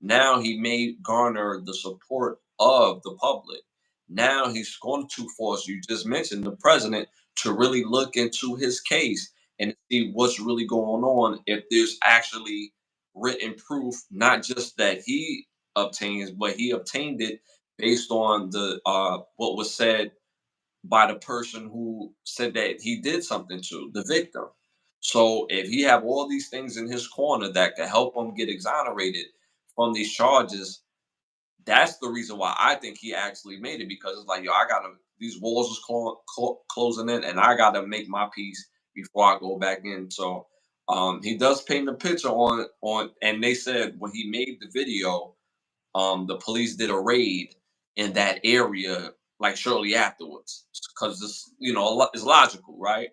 Now he may garner the support of the public. Now he's going to force, you just mentioned, the president to really look into his case and see what's really going on, if there's actually written proof, not just that he obtains, but he obtained it based on the what was said by the person who said that he did something to the victim. So if he have all these things in his corner that could help him get exonerated from these charges, that's the reason why I think he actually made it, because it's like, yo, I gotta, these walls is closing in, and I gotta make my peace before I go back in. So he does paint a picture and they said when he made the video, the police did a raid in that area like shortly afterwards, because this, is logical, right?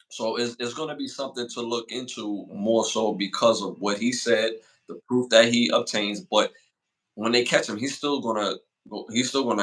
So it's going to be something to look into more so because of what he said, the proof that he obtains. But when they catch him, he's still gonna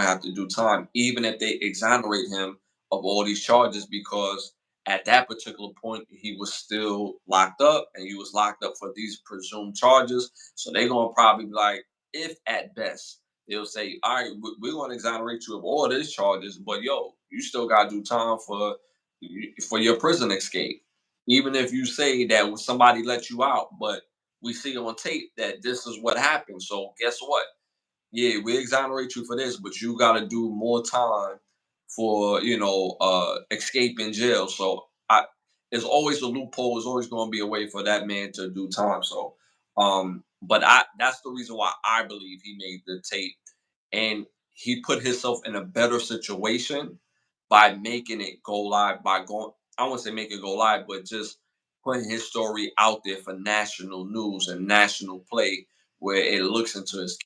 have to do time, even if they exonerate him of all these charges, because at that particular point he was still locked up, and he was locked up for these presumed charges. So they're gonna probably be like, if at best they'll say, all right, we're gonna exonerate you of all these charges, but yo, you still gotta do time for your prison escape. Even if you say that somebody let you out, but we see on tape that this is what happened. So guess what? Yeah, we exonerate you for this, but you got to do more time for escaping jail. So there's always a loophole. There's always going to be a way for that man to do time. So, but that's the reason why I believe he made the tape, and he put himself in a better situation by making it go live, by going. I won't say make it go live, but just putting his story out there for national news and national play, where it looks into his.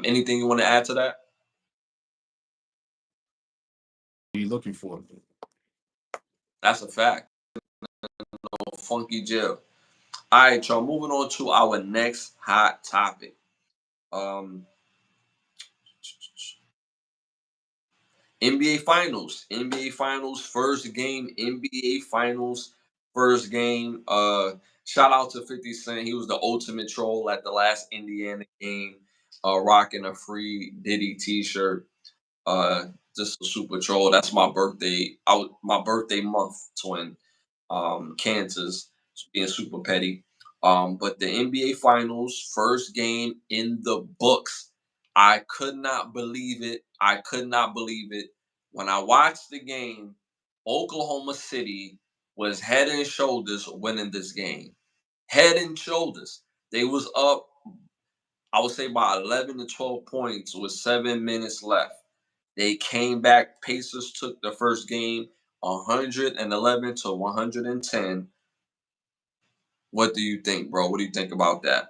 Anything you want to add to that? What are you looking for? That's a fact. Funky Jill. All right, y'all. Moving on to our next hot topic. Um, NBA Finals. NBA Finals first game. NBA Finals first game. Shout out to 50 Cent. He was the ultimate troll at the last Indiana game. Rocking a free Diddy T-shirt. Uh, just a super troll. That's my birthday. My birthday month, twin. Kansas, being super petty. But the NBA Finals, first game in the books. I could not believe it. I could not believe it. When I watched the game, Oklahoma City was head and shoulders winning this game. Head and shoulders. They was up, I would say, by 11 to 12 points with 7 minutes left. They came back. Pacers took the first game 111 to 110. What do you think, bro? What do you think about that?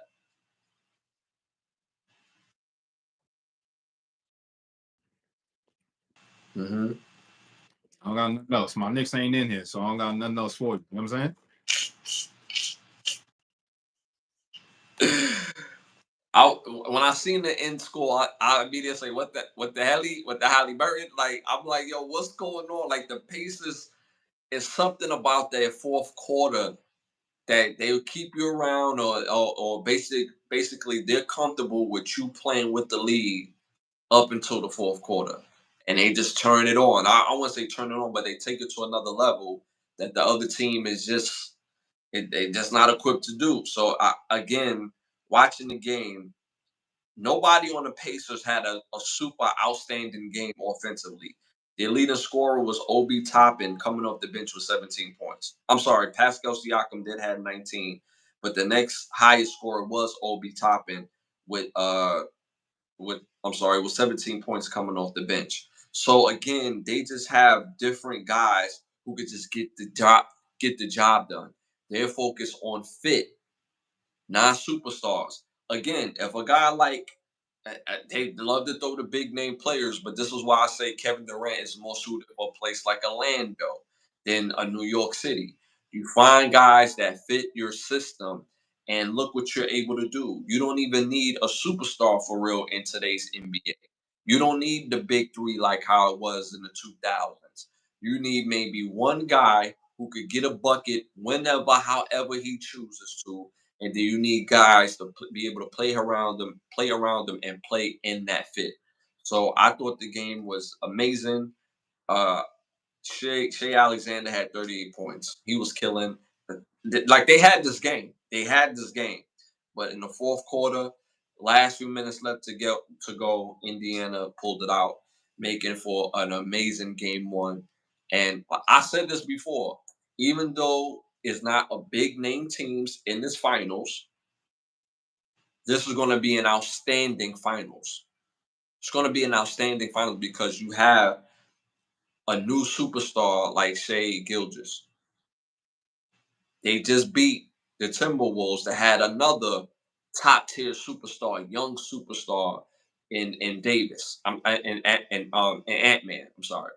Hmm. I don't got nothing else. My Knicks ain't in here, so I don't got nothing else for you. You know what I'm saying? When I seen the end score, I immediately say, what the Halliburton?" Like I'm like, "Yo, what's going on?" Like the Pacers, is something about their fourth quarter that they'll keep you around, or basically they're comfortable with you playing with the lead up until the fourth quarter, and they just turn it on. I wouldn't say turn it on, but they take it to another level that the other team is just they just not equipped to do. So again, watching the game, nobody on the Pacers had a super outstanding game offensively. Their leading scorer was Obi Toppin coming off the bench with 17 points. I'm sorry, Pascal Siakam did have 19, but the next highest scorer was Obi Toppin with I'm sorry, with 17 points coming off the bench. So again, they just have different guys who could just get the job done. They're focused on fit, not superstars. Again, if a guy like they love to throw the big name players, but this is why I say Kevin Durant is more suited for a place like Orlando than a New York City. You find guys that fit your system, and look what you're able to do. You don't even need a superstar for real in today's NBA. You don't need the big three like how it was in the 2000s. You need maybe one guy who could get a bucket whenever, however he chooses to, and then you need guys to be able to play around them, and play in that fit. So I thought the game was amazing. Uh, Shea Alexander had 38 points. He was killing. Like they had this game. They had this game, but in the fourth quarter, last few minutes left to go, Indiana pulled it out, making for an amazing game one. And I said this before, even though it's not a big name teams in this finals, this is going to be an outstanding finals. It's going to be an outstanding finals because you have a new superstar like Shea Gilgis. They just beat the Timberwolves that had another top tier superstar, young superstar in Davis. And Ant Man. I'm sorry,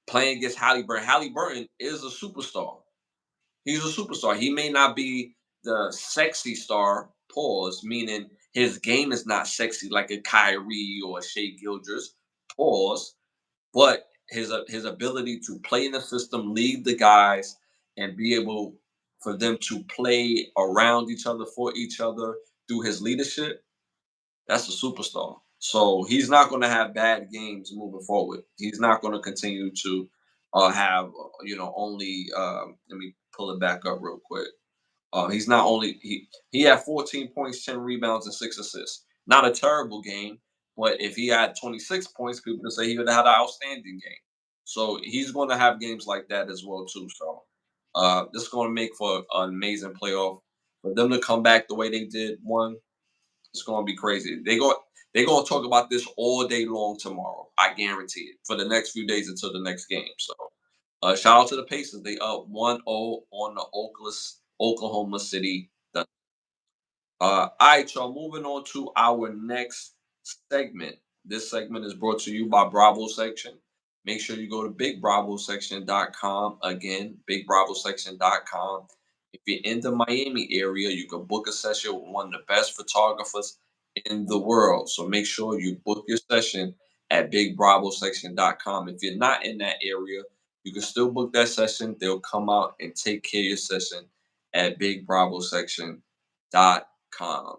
playing against Halliburton. Halliburton is a superstar. He's a superstar. He may not be the sexy star, pause, meaning his game is not sexy like a Kyrie or a Shea Gilders, pause, but his ability to play in the system, lead the guys, and be able for them to play around each other, for each other through his leadership, that's a superstar. So he's not going to have bad games moving forward. He's not going to continue to have only. Let me pull it back up real quick. He's not only he had 14 points, 10 rebounds, and 6 assists. Not a terrible game, but if he had 26 points, people would say he would have had an outstanding game. So he's going to have games like that as well too. So this is going to make for an amazing playoff. For them to come back the way they did, one, it's going to be crazy. They're going to talk about this all day long tomorrow. I guarantee it. For the next few days until the next game. So shout out to the Pacers. They up 1-0 on the Oklahoma City. All right, y'all. Moving on to our next segment. This segment is brought to you by Bravo Section. Make sure you go to bigbravosection.com. Again, bigbravosection.com. If you're in the Miami area, you can book a session with one of the best photographers in the world. So make sure you book your session at bigbravosection.com. If you're not in that area, you can still book that session. They'll come out and take care of your session at bigbravosection.com.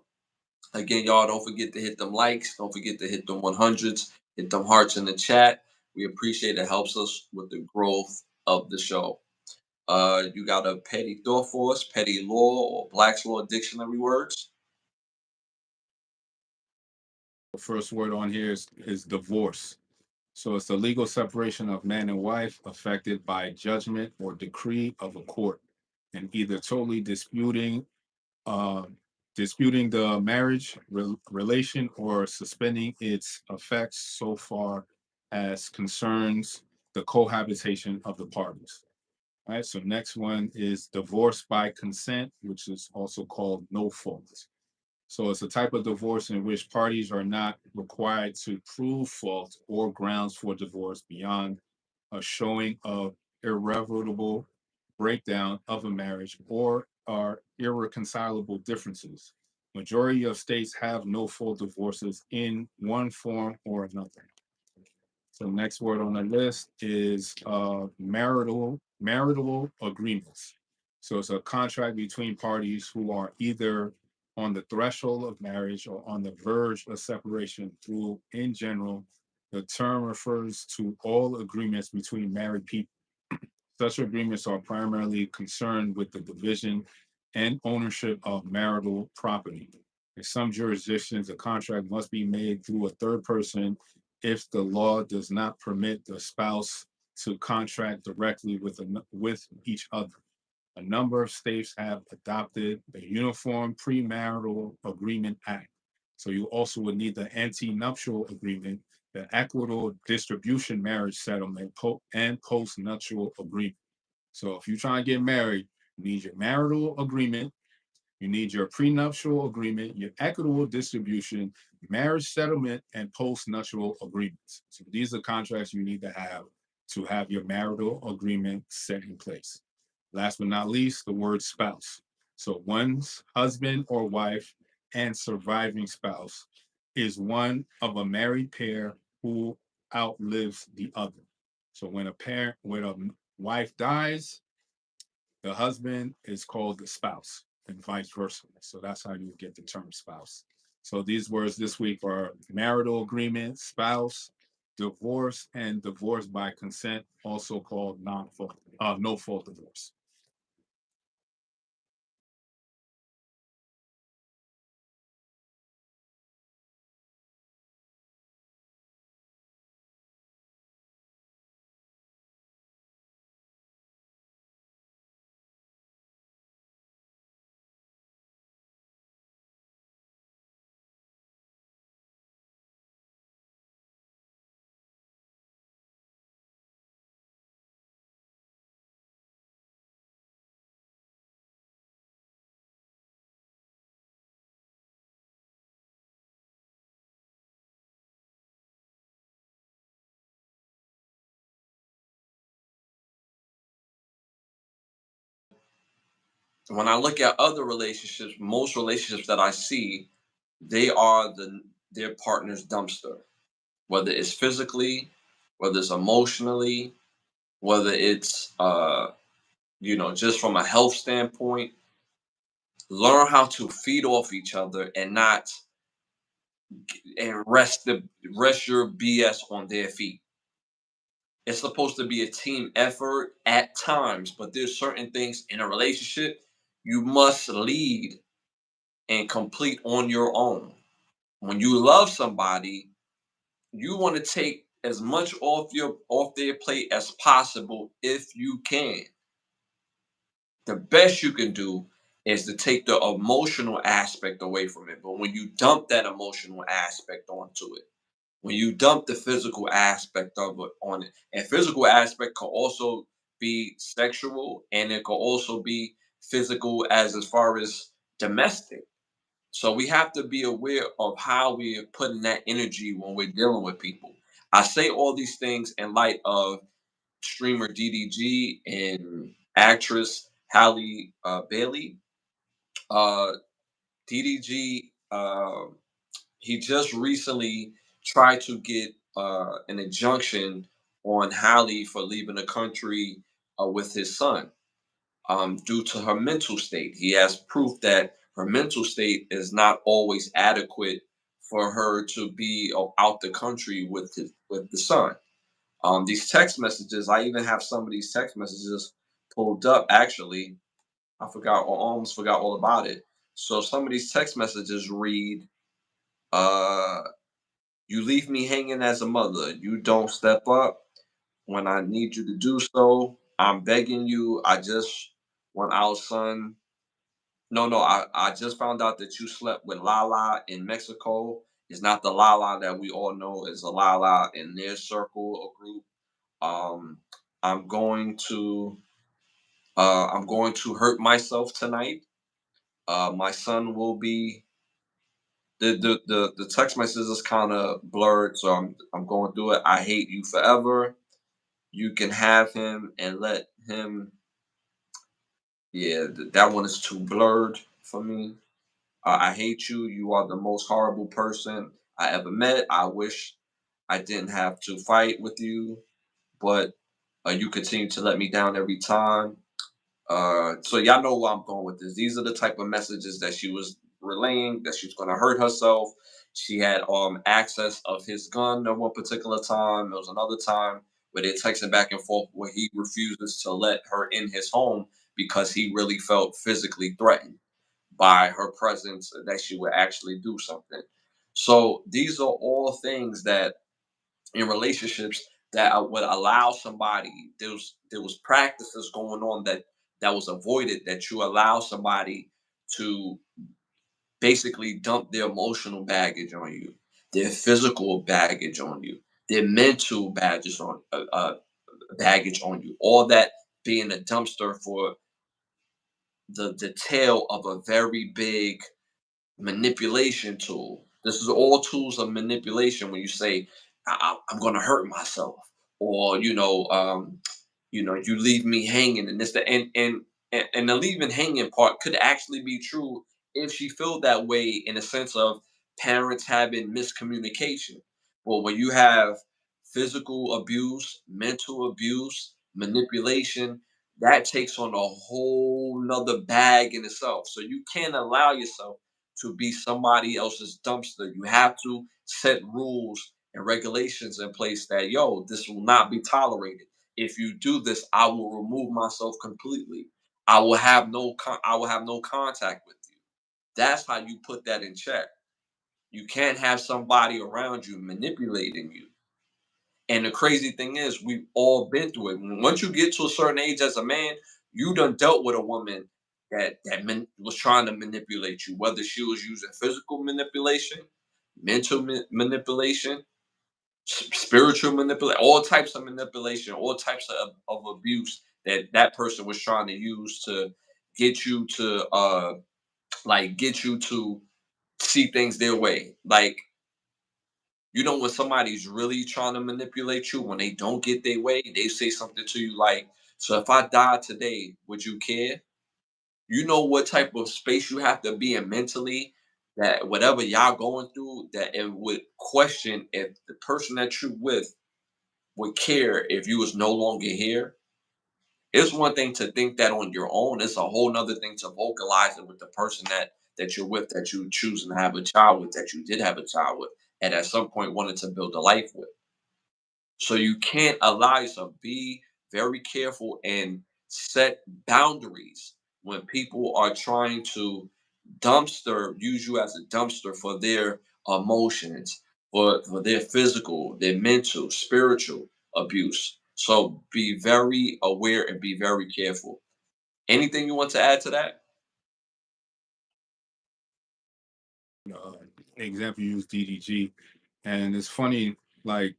Again, y'all, don't forget to hit them likes. Don't forget to hit them 100s. Hit them hearts in the chat. We appreciate it. It helps us with the growth of the show. You got a petty thought for us, petty law or Black's Law dictionary words? The first word on here is divorce. So it's the legal separation of man and wife affected by judgment or decree of a court, and either totally uh, disputing the marriage relation or suspending its effects so far as concerns the cohabitation of the parties. All right, so next one is divorce by consent, which is also called no fault. So it's a type of divorce in which parties are not required to prove fault or grounds for divorce beyond a showing of irrevocable breakdown of a marriage or are irreconcilable differences. Majority of states have no fault divorces in one form or another. So next word on the list is marital agreements. So it's a contract between parties who are either on the threshold of marriage or on the verge of separation through, in general, the term refers to all agreements between married people. Such agreements are primarily concerned with the division and ownership of marital property. In some jurisdictions, a contract must be made through a third person if the law does not permit the spouse to contract directly with each other. A number of states have adopted the Uniform Premarital Agreement Act. So you also would need the anti-nuptial agreement, the equitable distribution marriage settlement, and post-nuptial agreement. So if you're trying to get married, you need your marital agreement, you need your prenuptial agreement, your equitable distribution, marriage settlement, and post-nuptial agreements. So these are contracts you need to have your marital agreement set in place. Last but not least, the word spouse. So one's husband or wife and surviving spouse is one of a married pair who outlives the other. So when a wife dies, the husband is called the spouse and vice versa. So that's how you get the term spouse. So these words this week are marital agreement, spouse, divorce, and divorce by consent, also called non-fault, no fault divorce. When I look at other relationships, most relationships that I see, they are their partner's dumpster. Whether it's physically, whether it's emotionally, whether it's just from a health standpoint, learn how to feed off each other and not and rest your BS on their feet. It's supposed to be a team effort at times, but there's certain things in a relationship you must lead and complete on your own. When you love somebody, you want to take as much off their plate as possible if you can. The best you can do is to take the emotional aspect away from it. But when you dump that emotional aspect onto it, when you dump the physical aspect of it on it, and physical aspect can also be sexual and it can also be physical as far as domestic. So we have to be aware of how we are putting that energy when we're dealing with people. I say all these things in light of streamer DDG and actress Halle Bailey. Uh, DDG, he just recently tried to get an injunction on Halle for leaving the country with his son due to her mental state. He has proof that her mental state is not always adequate for her to be out the country with the son. These text messages, I even have some of these text messages pulled up. Actually, I forgot or almost forgot all about it. So some of these text messages read, uh, "You leave me hanging as a mother. You don't step up when I need you to do so. I'm begging you. I just want our son. No, no, I just found out that you slept with Lala in Mexico. It's not the Lala that we all know. It's a Lala in their circle or group. Um, I'm going to I'm going to hurt myself tonight. My son will be the text message is kind of blurred, so I'm going through it. I hate you forever. You can have him and let him. Yeah, that one is too blurred for me. I hate you. You are the most horrible person I ever met. I wish I didn't have to fight with you, but you continue to let me down every time. So y'all know where I'm going with this. These are the type of messages that she was relaying, that she's gonna hurt herself. She had access of his gun at one particular time. There was another time where they're texting back and forth where he refuses to let her in his home because he really felt physically threatened by her presence, that she would actually do something. So these are all things that in relationships that would allow somebody, there was practices going on that was avoided, that you allow somebody to basically dump their emotional baggage on you, their physical baggage on you, their mental baggage on you, all that being a dumpster for the tail of a very big manipulation tool. This is all tools of manipulation. When you say, I'm going to hurt myself," or you leave me hanging, and this, the and the leaving hanging part could actually be true if she felt that way, in a sense of parents having miscommunication. Well, when you have physical abuse, mental abuse, manipulation, that takes on a whole nother bag in itself. So you can't allow yourself to be somebody else's dumpster. You have to set rules and regulations in place that, yo, this will not be tolerated. If you do this, I will remove myself completely. I will have no contact with you. That's how you put that in check. You can't have somebody around you manipulating you. And the crazy thing is, we've all been through it. Once you get to a certain age as a man, you done dealt with a woman was trying to manipulate you, whether she was using physical manipulation, mental manipulation, spiritual manipulation, all types of manipulation, all types of abuse that person was trying to use to get you to get you to see things their way. Like, when somebody's really trying to manipulate you, when they don't get their way, they say something to you like, "So if I died today, would you care?" You know what type of space you have to be in mentally, that whatever y'all going through, that it would question if the person that you with would care if you was no longer here. It's one thing to think that on your own. It's a whole nother thing to vocalize it with the person that you're with, that you choosing to have a child with, that you did have a child with, and at some point wanted to build a life with. So you can't allow yourself. Be very careful and set boundaries when people are trying to use you as a dumpster for their emotions, for their physical, their mental, spiritual abuse. So be very aware and be very careful. Anything you want to add to that? Uh, Example, you use DDG, and it's funny. Like,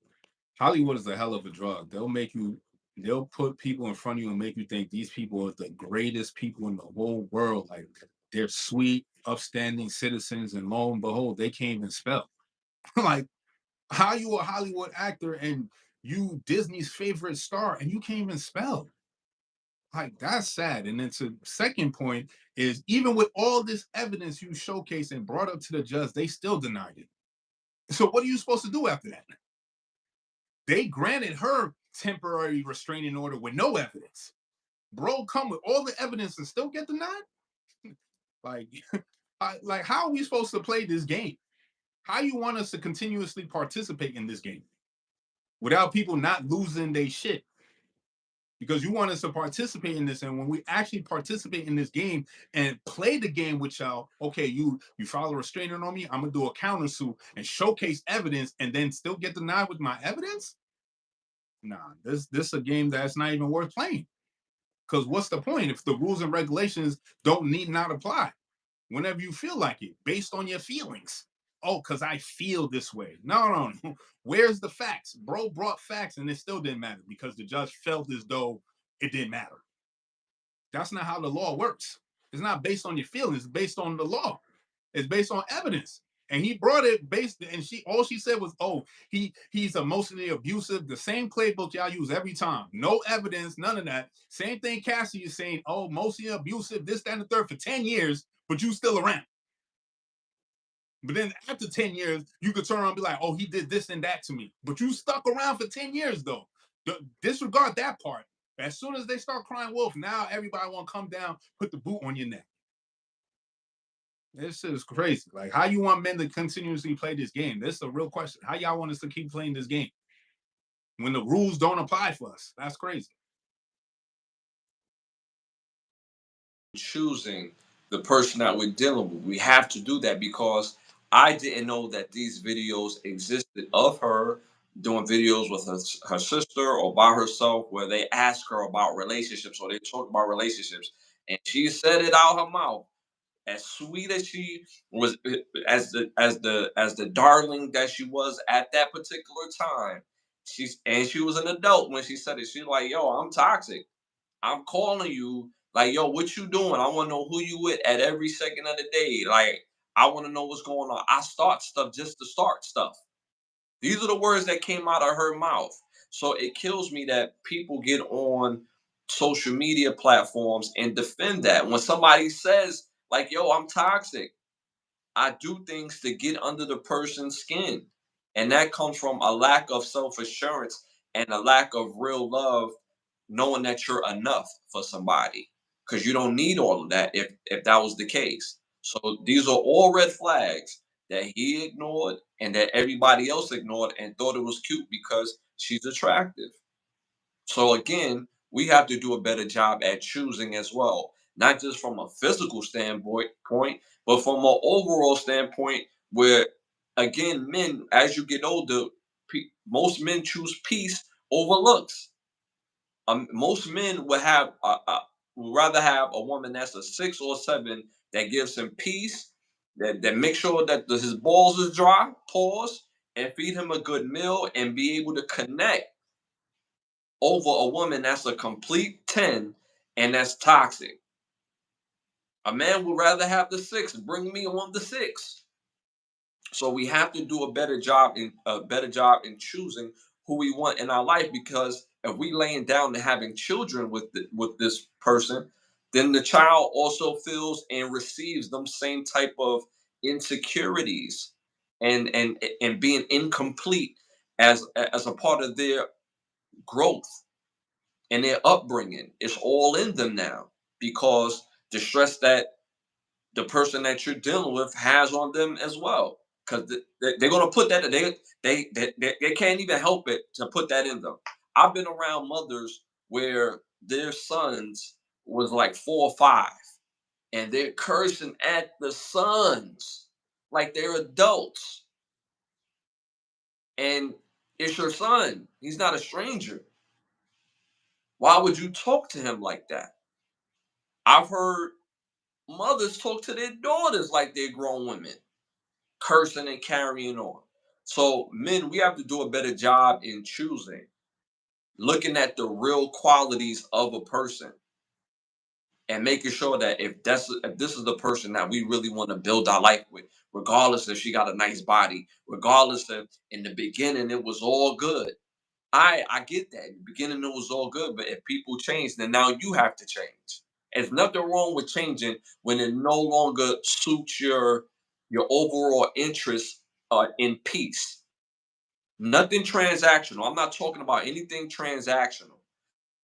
Hollywood is a hell of a drug. They'll put people in front of you and make you think these people are the greatest people in the whole world. Like, they're sweet, upstanding citizens, and lo and behold, they can't even spell. Like, how you a Hollywood actor and you Disney's favorite star and you can't even spell? Like, that's sad. And then to second point is, even with all this evidence you showcased and brought up to the judge, they still denied it. So what are you supposed to do after that? They granted her temporary restraining order with no evidence. Bro, come with all the evidence and still get denied? Like, like, how are we supposed to play this game? How you want us to continuously participate in this game without people not losing their shit? Because you want us to participate in this, and when we actually participate in this game and play the game with y'all, okay, you file a restraining on me, I'm gonna do a countersuit and showcase evidence, and then still get denied with my evidence? Nah, this is a game that's not even worth playing. Because what's the point if the rules and regulations don't need not apply whenever you feel like it, based on your feelings? Oh, because I feel this way. No, no, no. Where's the facts? Bro brought facts and it still didn't matter because the judge felt as though it didn't matter. That's not how the law works. It's not based on your feelings, it's based on the law. It's based on evidence. And he brought it based, and all she said was, "Oh, he's emotionally abusive." The same playbook y'all use every time. No evidence, none of that. Same thing Cassie is saying, "Oh, emotionally abusive, this, that, and the third for 10 years, but you still around." But then after 10 years, you could turn around and be like, "Oh, he did this and that to me." But you stuck around for 10 years though. Disregard that part. As soon as they start crying wolf, now everybody want to come down, put the boot on your neck. This shit is crazy. Like, how you want men to continuously play this game? This is a real question. How y'all want us to keep playing this game when the rules don't apply for us? That's crazy. Choosing the person that we're dealing with. We have to do that because I didn't know that these videos existed of her doing videos with her sister or by herself where they ask her about relationships or they talk about relationships. And she said it out her mouth. As sweet as she was, as the darling that she was at that particular time, she was an adult when she said it. She's like, "Yo, I'm toxic. I'm calling you like, yo, what you doing? I want to know who you with at every second of the day. Like, I want to know what's going on. I start stuff just to start stuff." These are the words that came out of her mouth. So it kills me that people get on social media platforms and defend that. When somebody says, like, yo, I'm toxic, I do things to get under the person's skin. And that comes from a lack of self assurance and a lack of real love, knowing that you're enough for somebody. Because you don't need all of that if that was the case. So these are all red flags that he ignored and that everybody else ignored and thought it was cute because she's attractive. So again, we have to do a better job at choosing as well, not just from a physical standpoint, but from an overall standpoint. Where again, men, as you get older, most men choose peace over looks. Most men would rather have a woman that's a 6 or 7 that gives him peace, that makes sure that his balls is dry, pause, and feed him a good meal and be able to connect over a woman that's a complete 10 and that's toxic. A man would rather have the 6. Bring me on the 6. So we have to do a better job in choosing who we want in our life because if we laying down to having children with this person, then the child also feels and receives them same type of insecurities and being incomplete as a part of their growth and their upbringing. It's all in them now because the stress that the person that you're dealing with has on them as well. Because they're gonna put that they can't even help it to put that in them. I've been around mothers where their sons was like 4 or 5, and they're cursing at the sons like they're adults. And it's your son. He's not a stranger. Why would you talk to him like that? I've heard mothers talk to their daughters like they're grown women, cursing and carrying on. So, men, we have to do a better job in choosing, looking at the real qualities of a person and making sure that if this is the person that we really want to build our life with, regardless if she got a nice body, regardless if in the beginning it was all good. I get that. In the beginning it was all good, but if people change, then now you have to change. There's nothing wrong with changing when it no longer suits your overall interest in peace. Nothing transactional. I'm not talking about anything transactional.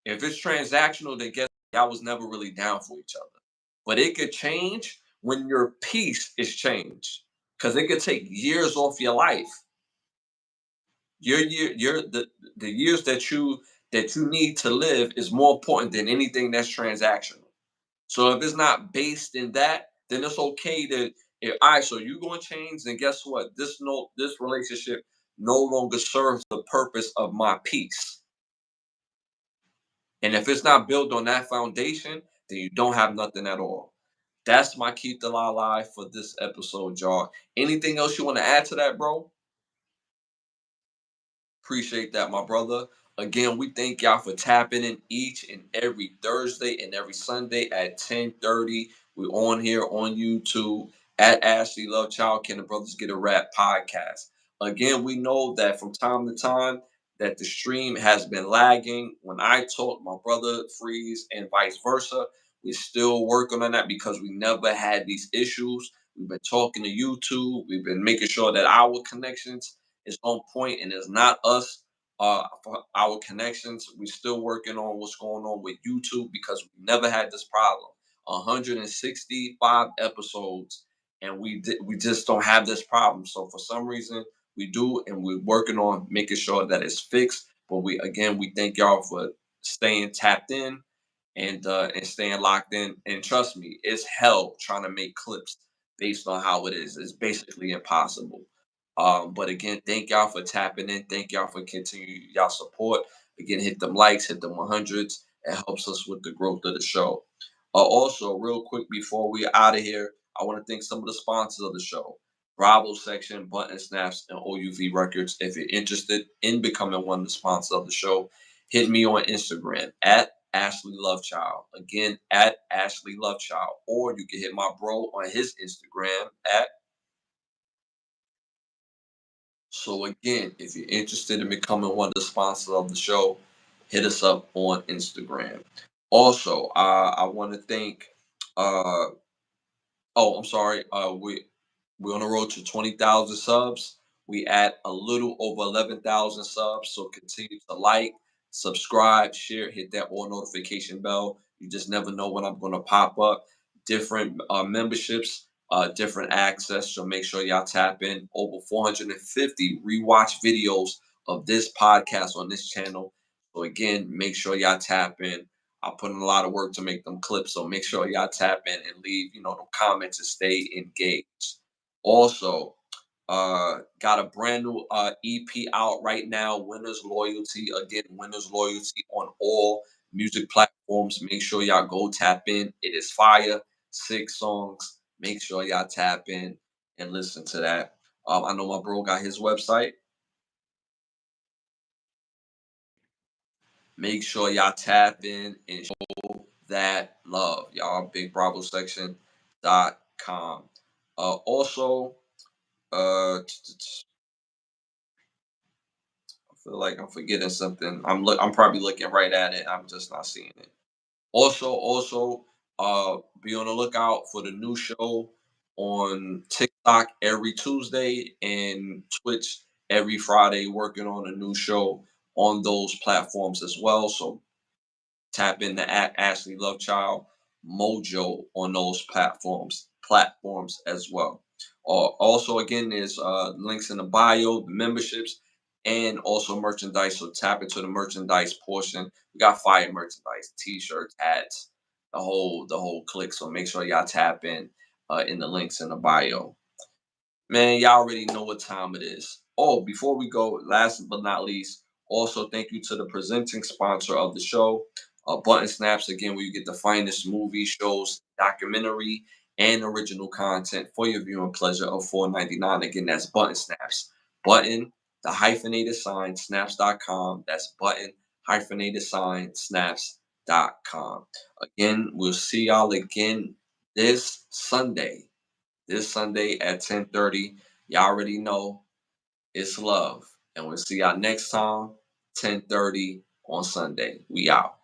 If it's transactional, then guess I was never really down for each other. But it could change when your peace is changed, because it could take years off your life. The years that you need to live is more important than anything that's transactional. So if it's not based in that, then it's okay to all right, so you gonna change, then guess what? This relationship no longer serves the purpose of my peace. And if it's not built on that foundation, then you don't have nothing at all. That's my keep the lie alive for this episode, y'all. Anything else you want to add to that, bro? Appreciate that, my brother. Again, we thank y'all for tapping in each and every Thursday and every Sunday at 10:30. We're on here on YouTube at Ashley Lovechild. Can the Brothers Get a Rap podcast? Again, we know that from time to time that the stream has been lagging. When I talk, my brother freeze and vice versa. We're still working on that because we never had these issues. We've been talking to YouTube. We've been making sure that our connections is on point and it's not us for our connections. We're still working on what's going on with YouTube because we never had this problem. 165 episodes, and we just don't have this problem. So for some reason we do, and we're working on making sure that it's fixed. But we thank y'all for staying tapped in and staying locked in. And trust me, it's hell trying to make clips based on how it is. It's basically impossible. But again, thank y'all for tapping in. Thank y'all for continuing y'all support. Again, hit them likes, hit them 100s. It helps us with the growth of the show. Also, real quick before we out of here, I want to thank some of the sponsors of the show. Bravo section, Button Snaps, and OUV Records. If you're interested in becoming one of the sponsors of the show, hit me on Instagram at Ashley Lovechild. Again, at Ashley Lovechild. Or you can hit my bro on his Instagram at. So again, if you're interested in becoming one of the sponsors of the show, hit us up on Instagram. Also, I want to thank. Uh, oh, I'm sorry. We're on the road to 20,000 subs. We at a little over 11,000 subs. So continue to like, subscribe, share, hit that all notification bell. You just never know when I'm going to pop up. Different memberships, different access. So make sure y'all tap in. Over 450 rewatch videos of this podcast on this channel. So again, make sure y'all tap in. I put in a lot of work to make them clips. So make sure y'all tap in and leave, the comments and stay engaged. Also, got a brand new EP out right now, Winners Loyalty. Again, Winners Loyalty on all music platforms. Make sure y'all go tap in. It is fire. 6 songs. Make sure y'all tap in and listen to that. I know my bro got his website. Make sure y'all tap in and show that love. Y'all, bigbravosection.com. Also, I feel like I'm forgetting something. I'm probably looking right at it. I'm just not seeing it. Also, be on the lookout for the new show on TikTok every Tuesday and Twitch every Friday. Working on a new show on those platforms as well. So tap into at Ashley Lovechild Mojo on those platforms as well. Also, again, there's links in the bio, the memberships, and also merchandise. So tap into the merchandise portion. We got fire merchandise, t-shirts, hats, the whole click. So make sure y'all tap in the links in the bio. Man, y'all already know what time it is. Oh, before we go, last but not least, also thank you to the presenting sponsor of the show, Button Snaps, again, where you get the finest movie, shows, documentary, and original content for your viewing pleasure of $4.99. Again, that's Button Snaps. Button, the hyphenated sign, snaps.com. That's button, hyphenated sign, snaps.com. Again, we'll see y'all again this Sunday at 10:30. Y'all already know it's love. And we'll see y'all next time, 10:30 on Sunday. We out.